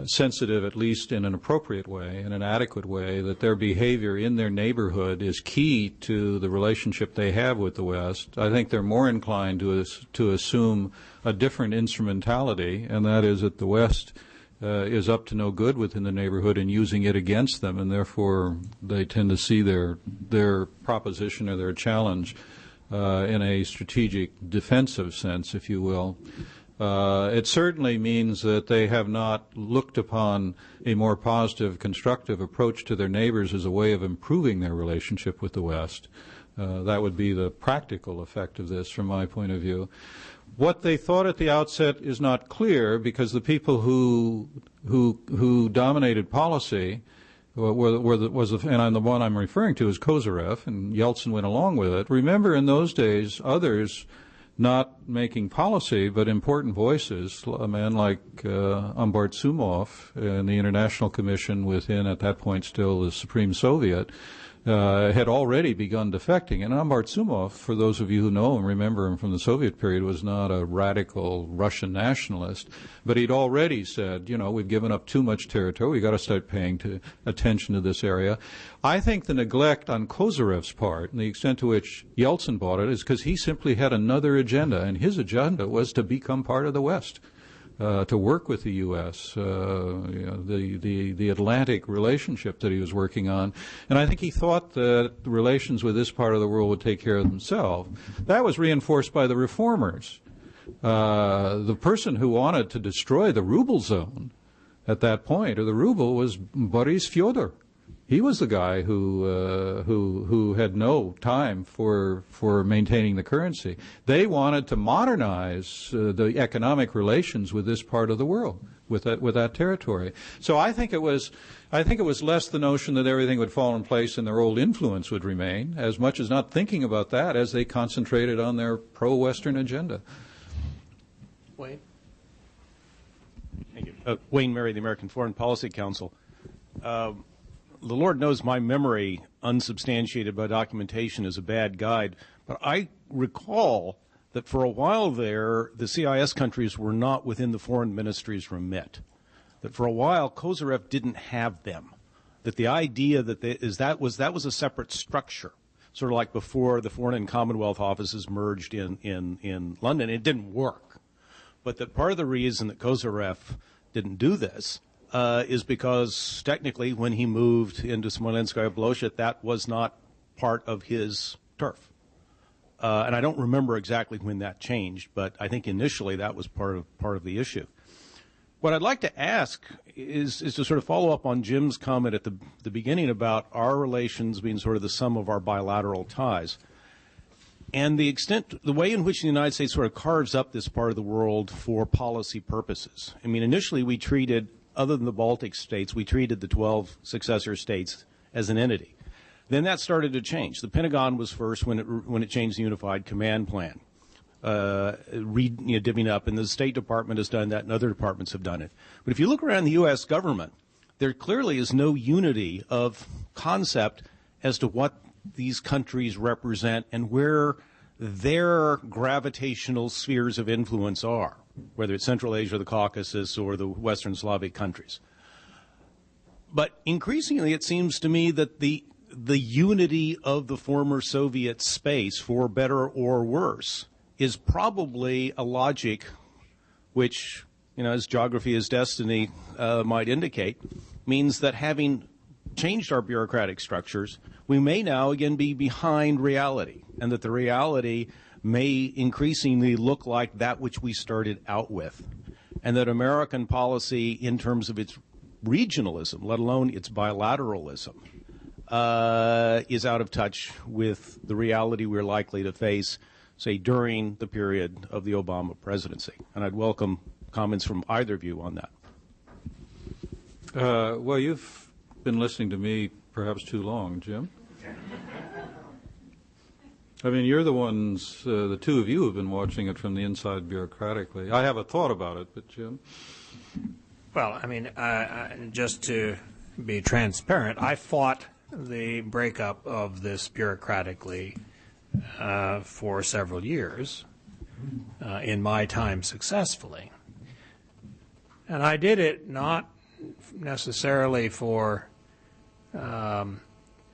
sensitive, at least in an appropriate way, in an adequate way, that their behavior in their neighborhood is key to the relationship they have with the West. I think they're more inclined to assume a different instrumentality, and that is that the West is up to no good within the neighborhood and using it against them, and therefore they tend to see their proposition or their challenge in a strategic defensive sense, if you will. It certainly means that they have not looked upon a more positive, constructive approach to their neighbors as a way of improving their relationship with the West. That would be the practical effect of this from my point of view. What they thought at the outset is not clear because the people who dominated policy and the one I'm referring to is Kozyrev, and Yeltsin went along with it. Remember, in those days, others not making policy, but important voices, a man like Ambartsumov in the International Commission within, at that point still, the Supreme Soviet, had already begun defecting. And Ambartsumov, for those of you who know him, remember him from the Soviet period, was not a radical Russian nationalist, but he'd already said, we've given up too much territory, we've got to start paying attention to this area. I think the neglect on Kozyrev's part, and the extent to which Yeltsin bought it, is because he simply had another agenda, and his agenda was to become part of the West. To work with the U.S., the Atlantic relationship that he was working on. And I think he thought that the relations with this part of the world would take care of themselves. That was reinforced by the reformers. The person who wanted to destroy the ruble zone at that point, or the ruble, was Boris Fyodor. He was the guy who had no time for maintaining the currency. They wanted to modernize the economic relations with this part of the world, with that territory. So I think it was less the notion that everything would fall in place and their old influence would remain, as much as not thinking about that as they concentrated on their pro-Western agenda. Wayne? Thank you. Wayne Murray, the American Foreign Policy Council. The Lord knows my memory, unsubstantiated by documentation, is a bad guide. But I recall that for a while there, the CIS countries were not within the foreign ministry's remit. That for a while, Kozyrev didn't have them. That the idea that was a separate structure, sort of like before the Foreign and Commonwealth offices merged in London. It didn't work. But that part of the reason that Kozyrev didn't do this is because technically when he moved into Smolenskaya Bolshoi, that was not part of his turf. And I don't remember exactly when that changed, but I think initially that was part of the issue. What I'd like to ask is to sort of follow up on Jim's comment at the beginning about our relations being sort of the sum of our bilateral ties. and the way in which the United States sort of carves up this part of the world for policy purposes. I mean, initially we treated, other than the Baltic states, we treated the 12 successor states as an entity. Then that started to change. The Pentagon was first when it changed the Unified Command Plan, divvying up, and the State Department has done that, and other departments have done it. But if you look around the U.S. government, there clearly is no unity of concept as to what these countries represent and where their gravitational spheres of influence are, whether it's Central Asia, the Caucasus, or the Western Slavic countries. But increasingly, it seems to me that the unity of the former Soviet space, for better or worse, is probably a logic which, as geography is destiny might indicate, means that having changed our bureaucratic structures, we may now again be behind reality, and that the reality may increasingly look like that which we started out with, and that American policy in terms of its regionalism, let alone its bilateralism, is out of touch with the reality we're likely to face, say, during the period of the Obama presidency. And I'd welcome comments from either of you on that. Well, you've been listening to me perhaps too long, Jim. I mean, you're the ones, the two of you have been watching it from the inside bureaucratically. I have a thought about it, but Jim? Well, I mean, just to be transparent, I fought the breakup of this bureaucratically for several years, in my time successfully. And I did it not necessarily for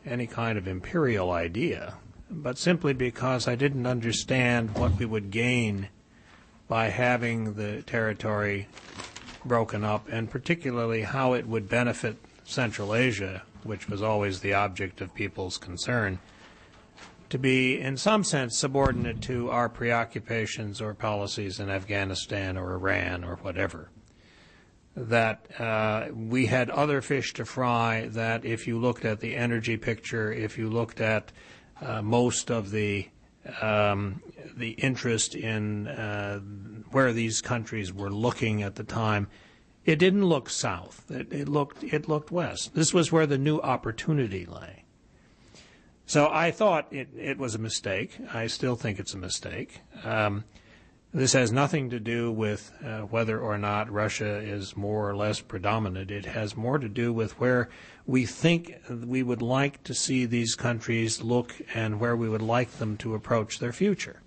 any kind of imperial idea, but simply because I didn't understand what we would gain by having the territory broken up, and particularly how it would benefit Central Asia, which was always the object of people's concern, to be in some sense subordinate to our preoccupations or policies in Afghanistan or Iran or whatever. That we had other fish to fry, that if you looked at the energy picture, if you looked at most of the interest in where these countries were looking at the time, it didn't look south. It looked west. This was where the new opportunity lay. So I thought it was a mistake. I still think it's a mistake. This has nothing to do with whether or not Russia is more or less predominant. It has more to do with where we think we would like to see these countries look and where we would like them to approach their future.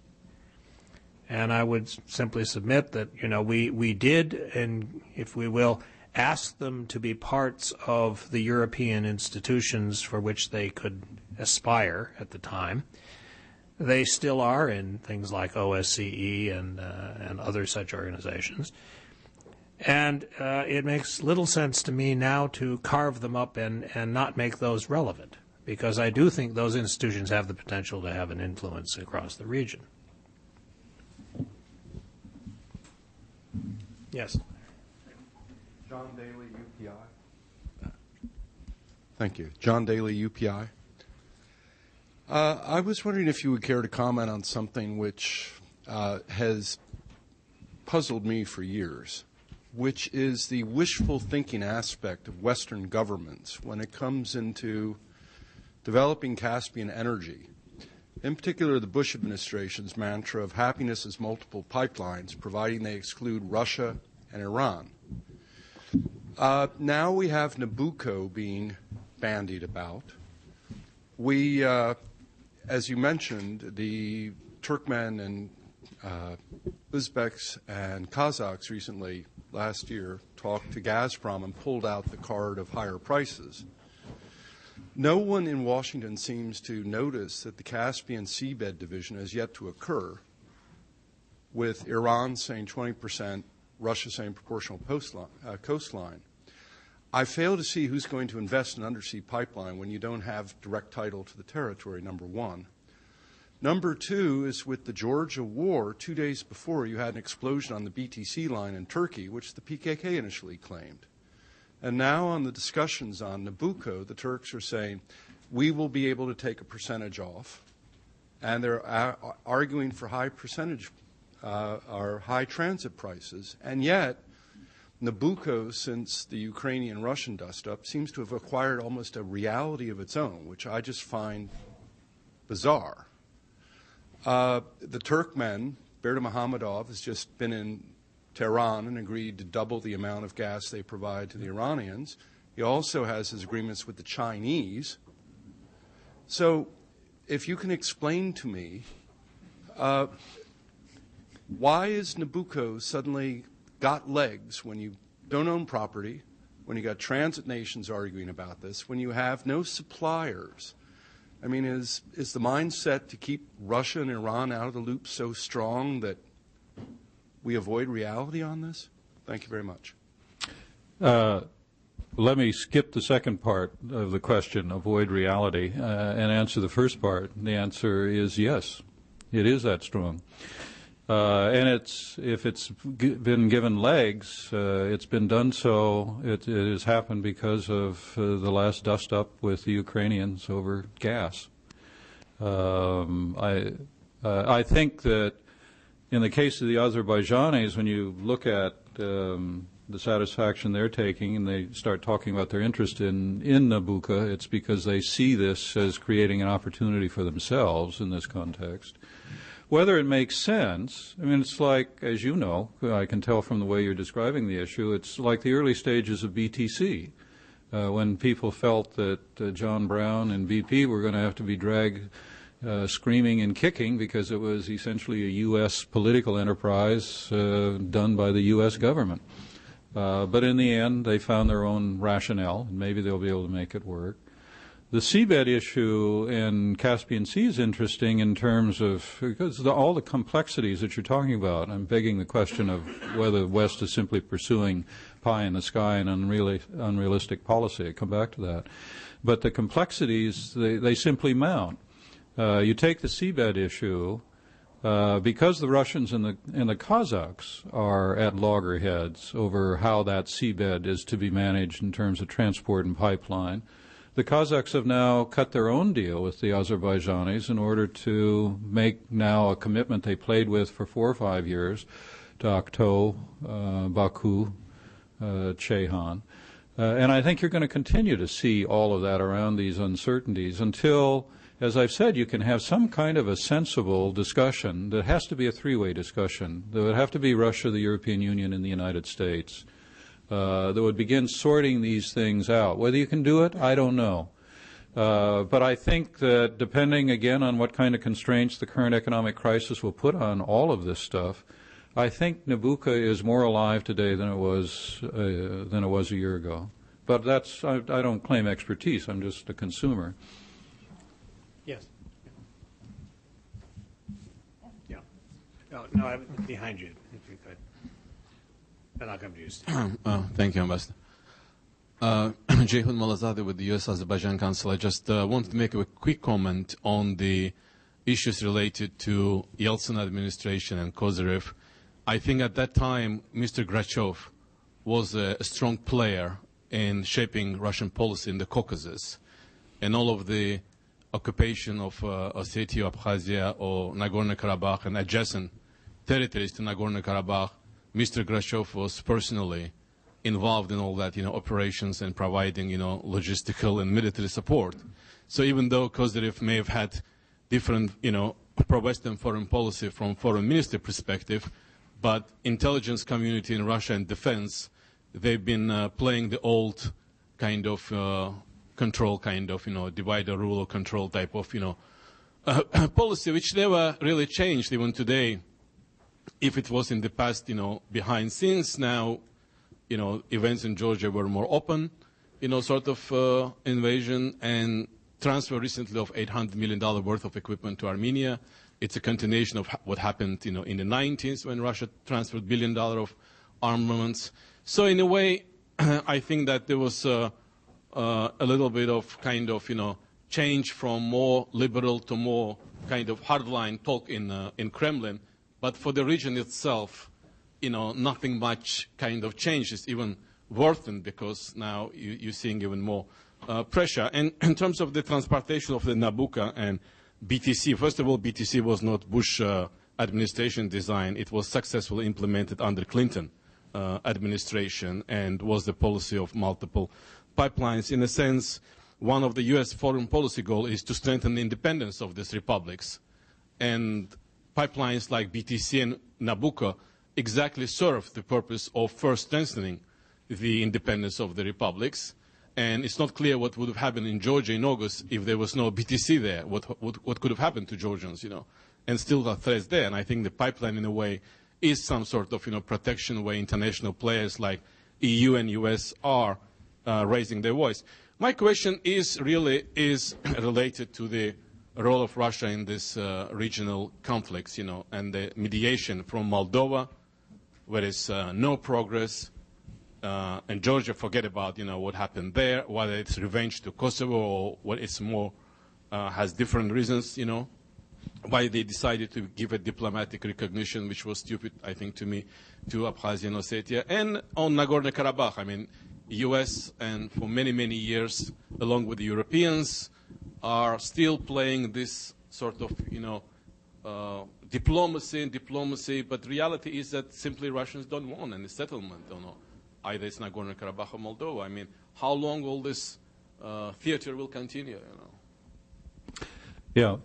And I would simply submit that, we did, and if we will, ask them to be parts of the European institutions for which they could aspire at the time. They still are in things like OSCE and other such organizations. And it makes little sense to me now to carve them up and not make those relevant, because I do think those institutions have the potential to have an influence across the region. Yes. John Daly, UPI. Thank you. John Daly, UPI. I was wondering if you would care to comment on something which has puzzled me for years, which is the wishful thinking aspect of Western governments when it comes into developing Caspian energy. In particular, the Bush administration's mantra of happiness is multiple pipelines, providing they exclude Russia and Iran. Now we have Nabucco being bandied about. We, as you mentioned, the Turkmen and Uzbeks and Kazakhs recently, last year, talked to Gazprom and pulled out the card of higher prices. No one in Washington seems to notice that the Caspian seabed division has yet to occur, with Iran saying 20%, Russia saying proportional coastline. I fail to see who's going to invest in undersea pipeline when you don't have direct title to the territory, number one. Number two is with the Georgia war, 2 days before, you had an explosion on the BTC line in Turkey, which the PKK initially claimed. And now on the discussions on Nabucco, the Turks are saying, we will be able to take a percentage off, and they're arguing for high percentage or high transit prices. And yet, Nabucco, since the Ukrainian-Russian dust-up, seems to have acquired almost a reality of its own, which I just find bizarre. The Turkmen, Berdimuhamedov, has just been in Tehran and agreed to double the amount of gas they provide to the Iranians. He also has his agreements with the Chinese. So if you can explain to me, why is Nabucco suddenly got legs when you don't own property, when you got transit nations arguing about this, when you have no suppliers? I mean, is the mindset to keep Russia and Iran out of the loop so strong that we avoid reality on this? Thank you very much. Let me skip the second part of the question, avoid reality, and answer the first part. The answer is yes, it is that strong. And if it's been given legs, it's been done so. It has happened because of the last dust-up with the Ukrainians over gas. I think that in the case of the Azerbaijanis, when you look at the satisfaction they're taking and they start talking about their interest in Nabucco, it's because they see this as creating an opportunity for themselves in this context. Whether it makes sense, I mean, it's like, as you know, I can tell from the way you're describing the issue, it's like the early stages of BTC, when people felt that John Brown and BP were going to have to be dragged screaming and kicking because it was essentially a U.S. political enterprise done by the U.S. government. But in the end, they found their own rationale, and maybe they'll be able to make it work. The seabed issue in Caspian Sea is interesting in terms of, because all the complexities that you're talking about. I'm begging the question of whether the West is simply pursuing pie in the sky and unrealistic policy. I come back to that. But the complexities, they simply mount. You take the seabed issue, because the Russians and the Kazakhs are at loggerheads over how that seabed is to be managed in terms of transport and pipeline. The Kazakhs have now cut their own deal with the Azerbaijanis in order to make now a commitment they played with for 4 or 5 years to Akto, Baku, Ceyhan. And I think you're going to continue to see all of that around these uncertainties until, as I've said, you can have some kind of a sensible discussion that has to be a three-way discussion. There would have to be Russia, the European Union, and the United States. That would begin sorting these things out. Whether you can do it, I don't know. But I think that depending, again, on what kind of constraints the current economic crisis will put on all of this stuff, I think Nabucco is more alive today than it was a year ago. But that's, I don't claim expertise. I'm just a consumer. Yes. Yeah. No, I'm behind you, if you could. Then I'll come to you, Steve. Thank you, Ambassador. Ceyhun Malazadeh with the U.S.-Azerbaijan Council. I just wanted to make a quick comment on the issues related to Yeltsin administration and Kozyrev. I think at that time, Mr. Grachev was a strong player in shaping Russian policy in the Caucasus. And all of the occupation of Ossetia, Abkhazia, or Nagorno-Karabakh and adjacent territories to Nagorno-Karabakh, Mr. Grachev was personally involved in all that, operations and providing, logistical and military support. So even though Kozyrev may have had different, pro-Western foreign policy from foreign ministry perspective, but intelligence community in Russia and defense, they've been playing the old kind of control, divide or rule or control type of, policy, which never really changed even today. If it was in the past, behind scenes, now, events in Georgia were more open, sort of invasion and transfer recently of $800 million worth of equipment to Armenia. It's a continuation of what happened, in the 90s when Russia transferred $1 billion of armaments. So in a way, I think that there was a little bit of change from more liberal to more kind of hardline talk in Kremlin. But for the region itself, nothing much kind of changes, even worsened, because now you're seeing even more pressure. And in terms of the transportation of the Nabucco and BTC, first of all, BTC was not Bush administration design. It was successfully implemented under Clinton administration and was the policy of multiple pipelines. In a sense, one of the U.S. foreign policy goals is to strengthen the independence of these republics. And pipelines like BTC and Nabucco exactly serve the purpose of first strengthening the independence of the republics. And it's not clear what would have happened in Georgia in August if there was no BTC there. What could have happened to Georgians, and still are threats there. And I think the pipeline, in a way, is some sort of, protection where international players like EU and US are raising their voice. My question is related to the role of Russia in this regional conflicts, and the mediation from Moldova, where there's no progress, and Georgia, forget about, what happened there, whether it's revenge to Kosovo or what it's more, has different reasons, why they decided to give a diplomatic recognition, which was stupid, I think, to me, to Abkhazia and Ossetia. And on Nagorno-Karabakh, I mean, U.S. and for many, many years, along with the Europeans, are still playing this sort of, diplomacy, but reality is that simply Russians don't want any settlement, either it's Nagorno-Karabakh or Moldova. I mean, how long will this theater will continue, Yeah.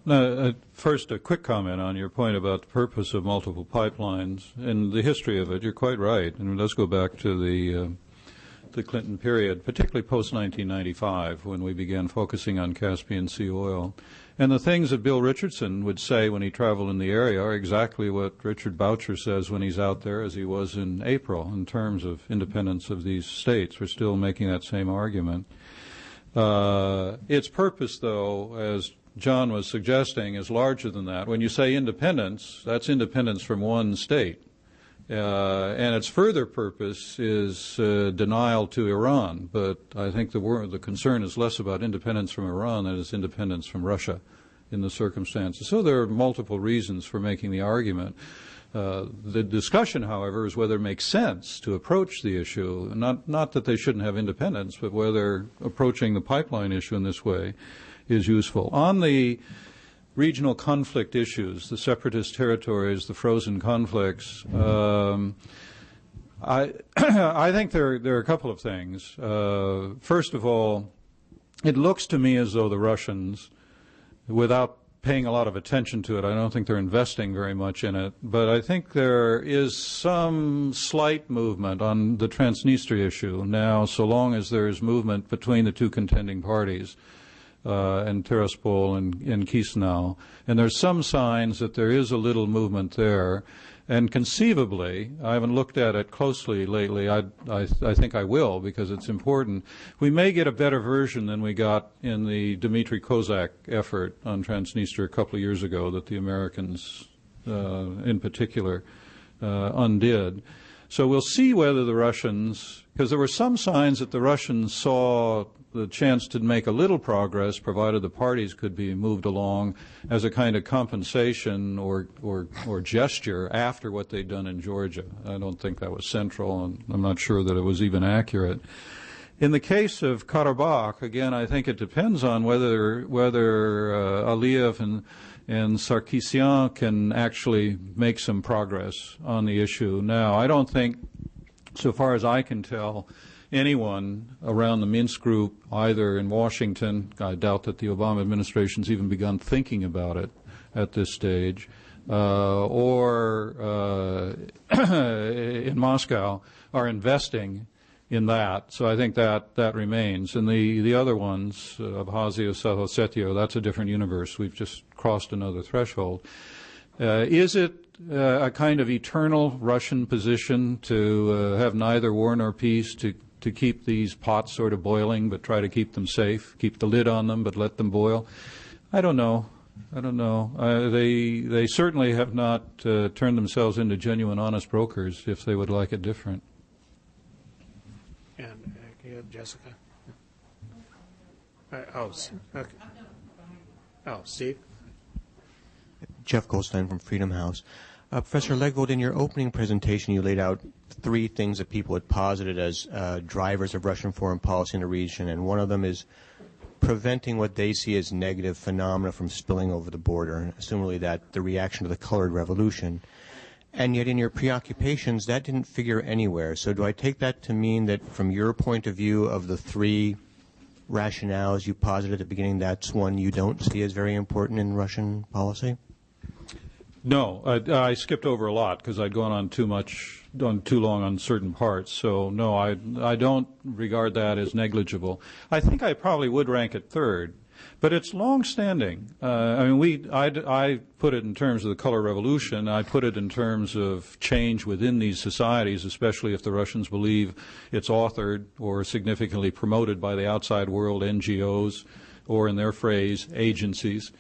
First, a quick comment on your point about the purpose of multiple pipelines and the history of it. You're quite right. And let's go back to the Clinton period, particularly post-1995, when we began focusing on Caspian Sea oil. And the things that Bill Richardson would say when he traveled in the area are exactly what Richard Boucher says when he's out there, as he was in April, in terms of independence of these states. We're still making that same argument. Its purpose, though, as John was suggesting, is larger than that. When you say independence, that's independence from one state. And its further purpose is denial to Iran. But I think the concern is less about independence from Iran than it's independence from Russia in the circumstances. So there are multiple reasons for making the argument. The discussion, however, is whether it makes sense to approach the issue, not that they shouldn't have independence, but whether approaching the pipeline issue in this way is useful. On the regional conflict issues, the separatist territories, the frozen conflicts, I think there are a couple of things. First of all, it looks to me as though the Russians, without paying a lot of attention to it, I don't think they're investing very much in it, but I think there is some slight movement on the Transnistria issue now, so long as there is movement between the two contending parties. And Tiraspol and Chisinau. And there's some signs that there is a little movement there. And conceivably, I haven't looked at it closely lately, I think I will because it's important, we may get a better version than we got in the Dmitry Kozak effort on Transnistria a couple of years ago that the Americans in particular undid. So we'll see whether the Russians, because there were some signs that the Russians saw the chance to make a little progress, provided the parties could be moved along as a kind of compensation or gesture after what they'd done in Georgia. I don't think that was central, and I'm not sure that it was even accurate. In the case of Karabakh, again, I think it depends on whether Aliyev and Sarkisyan can actually make some progress on the issue. Now, I don't think, so far as I can tell, anyone around the Minsk group, either in Washington, I doubt that the Obama administration's even begun thinking about it at this stage, or in Moscow, are investing in that. So I think that remains. And the other ones, Abkhazia, South Ossetia, that's a different universe. We've just crossed another threshold. Is it a kind of eternal Russian position to have neither war nor peace, to keep these pots sort of boiling but try to keep them safe, keep the lid on them but let them boil? I don't know. They certainly have not turned themselves into genuine, honest brokers if they would like it different. And Jessica? Steve? Jeff Goldstein from Freedom House. Professor Legvold, in your opening presentation, you laid out three things that people had posited as drivers of Russian foreign policy in the region, and one of them is preventing what they see as negative phenomena from spilling over the border, and assumably that the reaction to the colored revolution. And yet in your preoccupations, that didn't figure anywhere. So do I take that to mean that from your point of view of the three rationales you posited at the beginning, that's one you don't see as very important in Russian policy? No, I skipped over a lot because I'd gone on too long on certain parts. So no, I don't regard that as negligible. I think I probably would rank it third, but it's long-standing. I put it in terms of the color revolution. I put it in terms of change within these societies, especially if the Russians believe it's authored or significantly promoted by the outside world, NGOs, or in their phrase, agencies.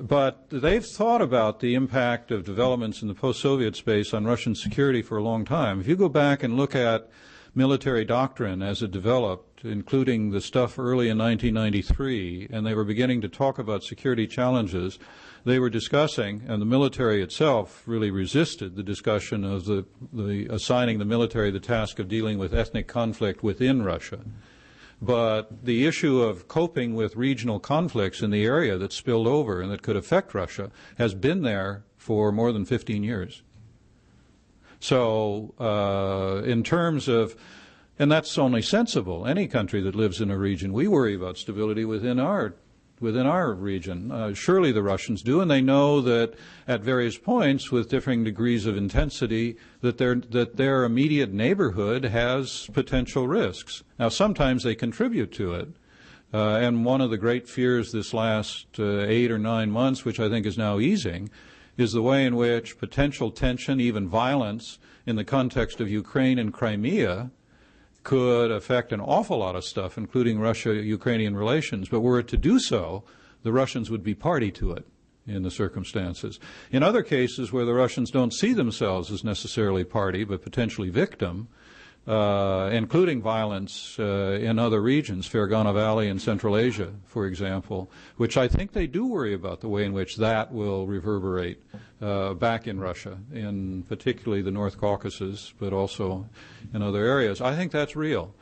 But they've thought about the impact of developments in the post-Soviet space on Russian security for a long time. If you go back and look at military doctrine as it developed, including the stuff early in 1993, and they were beginning to talk about security challenges, they were discussing, and the military itself really resisted the discussion of the assigning the military the task of dealing with ethnic conflict within Russia. But the issue of coping with regional conflicts in the area that spilled over and that could affect Russia has been there for more than 15 years. So in terms of, and that's only sensible, any country that lives in a region, we worry about stability within our region. Surely the Russians do, and they know that at various points with differing degrees of intensity that their immediate neighborhood has potential risks. Now, sometimes they contribute to it, and one of the great fears this last 8 or 9 months, which I think is now easing, is the way in which potential tension, even violence, in the context of Ukraine and Crimea could affect an awful lot of stuff, including Russia-Ukrainian relations. But were it to do so, the Russians would be party to it in the circumstances. In other cases where the Russians don't see themselves as necessarily party, but potentially victim, including violence in other regions, Fergana Valley in Central Asia, for example, which I think they do worry about the way in which that will reverberate back in Russia, in particularly the North Caucasus, but also in other areas. I think that's real.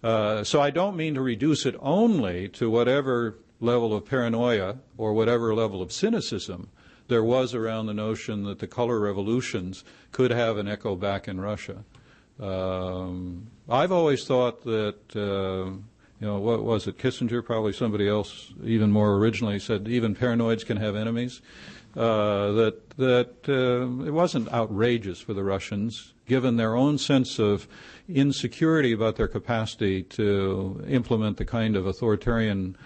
So I don't mean to reduce it only to whatever level of paranoia or whatever level of cynicism there was around the notion that the color revolutions could have an echo back in Russia. I've always thought that, what was it, Kissinger, probably somebody else even more originally said even paranoids can have enemies, that it wasn't outrageous for the Russians, given their own sense of insecurity about their capacity to implement the kind of authoritarian,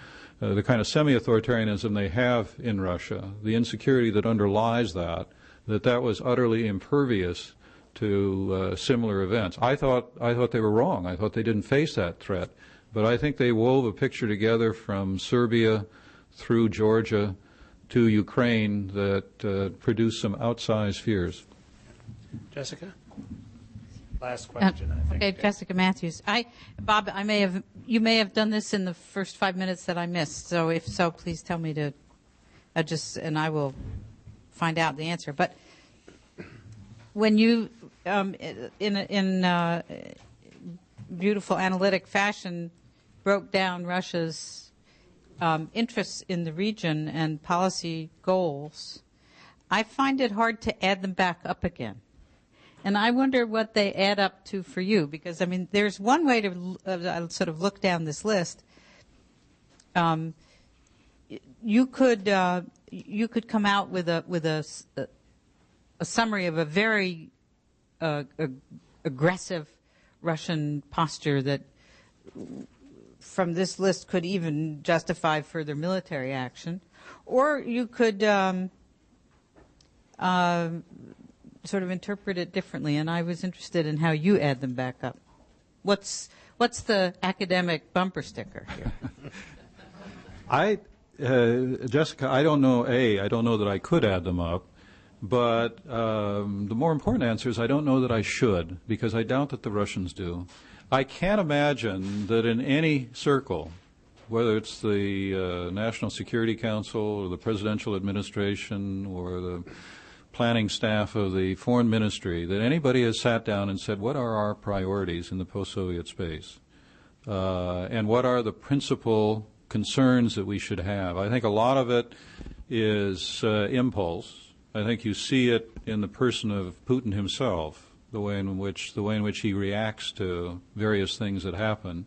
the kind of semi-authoritarianism they have in Russia, the insecurity that underlies that was utterly impervious to similar events. I thought they were wrong. I thought they didn't face that threat. But I think they wove a picture together from Serbia through Georgia to Ukraine that produced some outsized fears. Jessica? Last question, I think. Okay, Jessica Matthews. Bob, you may have done this in the first 5 minutes that I missed. So if so, please tell me to and I will find out the answer. But when you, in beautiful analytic fashion, broke down Russia's interests in the region and policy goals, I find it hard to add them back up again. And I wonder what they add up to for you, because there's one way to sort of look down this list. You could come out with a summary of a very aggressive Russian posture that, from this list, could even justify further military action, or you could sort of interpret it differently, and I was interested in how you add them back up. What's the academic bumper sticker here? Jessica, I don't know that I could add them up, but the more important answer is I don't know that I should, because I doubt that the Russians do. I can't imagine that in any circle, whether it's the National Security Council or the Presidential Administration or the planning staff of the Foreign Ministry, that anybody has sat down and said, what are our priorities in the post-Soviet space? and what are the principal concerns that we should have. I think a lot of it is impulse. I think you see it in the person of Putin himself, the way in which he reacts to various things that happen.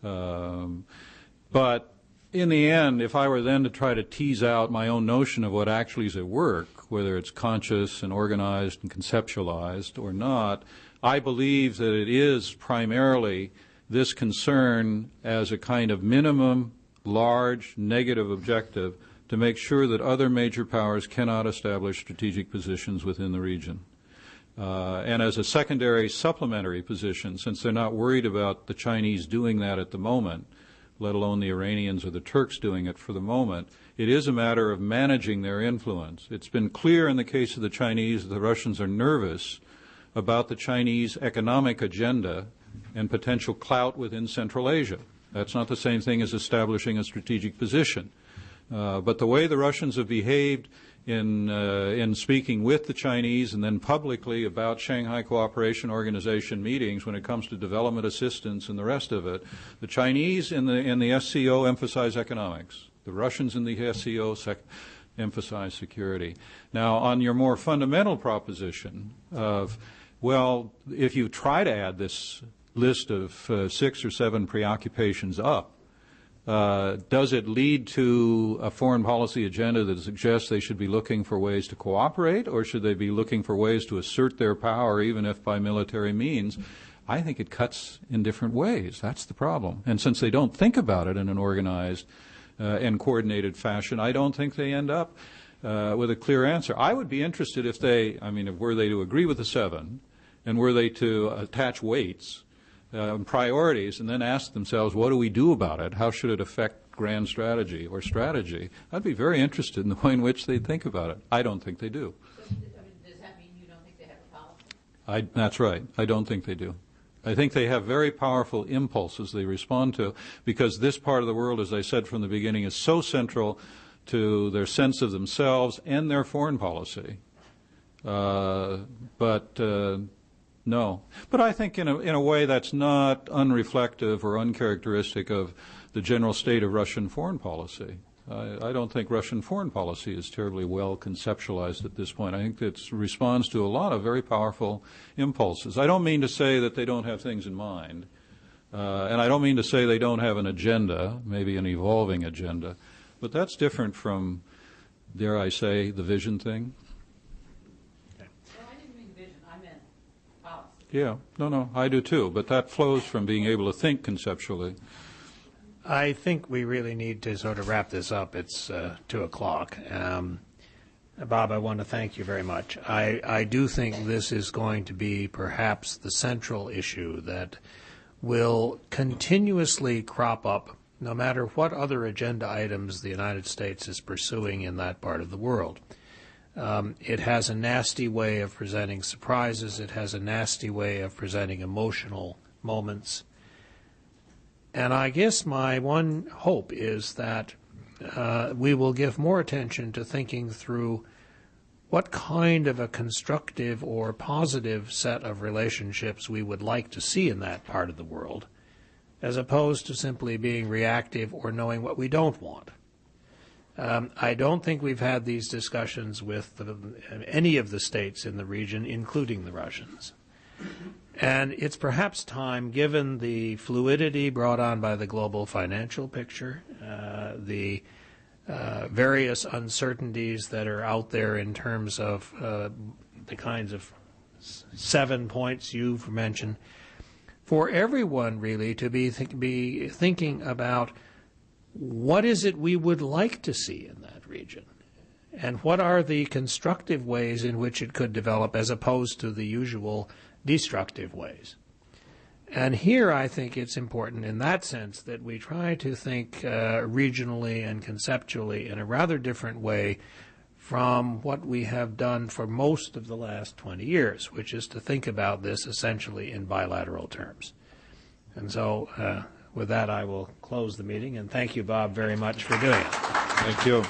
But in the end, if I were then to try to tease out my own notion of what actually is at work, whether it's conscious and organized and conceptualized or not, I believe that it is primarily this concern as a kind of minimum, large, negative objective to make sure that other major powers cannot establish strategic positions within the region. And as a secondary supplementary position, since they're not worried about the Chinese doing that at the moment, let alone the Iranians or the Turks doing it for the moment, it is a matter of managing their influence. It's been clear in the case of the Chinese that the Russians are nervous about the Chinese economic agenda and potential clout within Central Asia. That's not the same thing as establishing a strategic position. But the way the Russians have behaved in speaking with the Chinese and then publicly about Shanghai Cooperation Organization meetings when it comes to development assistance and the rest of it, the Chinese in the SCO emphasize economics. The Russians in the SCO emphasize security. Now, on your more fundamental proposition of, well, if you try to add this list of 6 or 7 preoccupations up, does it lead to a foreign policy agenda that suggests they should be looking for ways to cooperate, or should they be looking for ways to assert their power, even if by military means? I think it cuts in different ways. That's the problem. And since they don't think about it in an organized and coordinated fashion, I don't think they end up with a clear answer. I would be interested if they, were they to agree with the 7, and were they to attach weights, priorities, and then ask themselves, what do we do about it? How should it affect grand strategy or strategy? I'd be very interested in the way in which they think about it. I don't think they do. So, does that mean you don't think they have a policy? That's right. I don't think they do. I think they have very powerful impulses they respond to, because this part of the world, as I said from the beginning, is so central to their sense of themselves and their foreign policy. No. But I think in a way that's not unreflective or uncharacteristic of the general state of Russian foreign policy. I don't think Russian foreign policy is terribly well conceptualized at this point. I think it responds to a lot of very powerful impulses. I don't mean to say that they don't have things in mind, and I don't mean to say they don't have an agenda, maybe an evolving agenda, but that's different from, dare I say, the vision thing. Yeah, no, I do too, but that flows from being able to think conceptually. I think we really need to sort of wrap this up. It's 2 o'clock. Bob, I want to thank you very much. I do think this is going to be perhaps the central issue that will continuously crop up no matter what other agenda items the United States is pursuing in that part of the world. It has a nasty way of presenting surprises. It has a nasty way of presenting emotional moments. And I guess my one hope is that we will give more attention to thinking through what kind of a constructive or positive set of relationships we would like to see in that part of the world, as opposed to simply being reactive or knowing what we don't want. I don't think we've had these discussions with any of the states in the region, including the Russians. And it's perhaps time, given the fluidity brought on by the global financial picture, the various uncertainties that are out there in terms of the kinds of 7 points you've mentioned, for everyone really to be thinking about what is it we would like to see in that region, and what are the constructive ways in which it could develop as opposed to the usual destructive ways. And here I think it's important in that sense that we try to think regionally and conceptually in a rather different way from what we have done for most of the last 20 years, which is to think about this essentially in bilateral terms. And so with that, I will close the meeting, and thank you, Bob, very much for doing it. Thank you.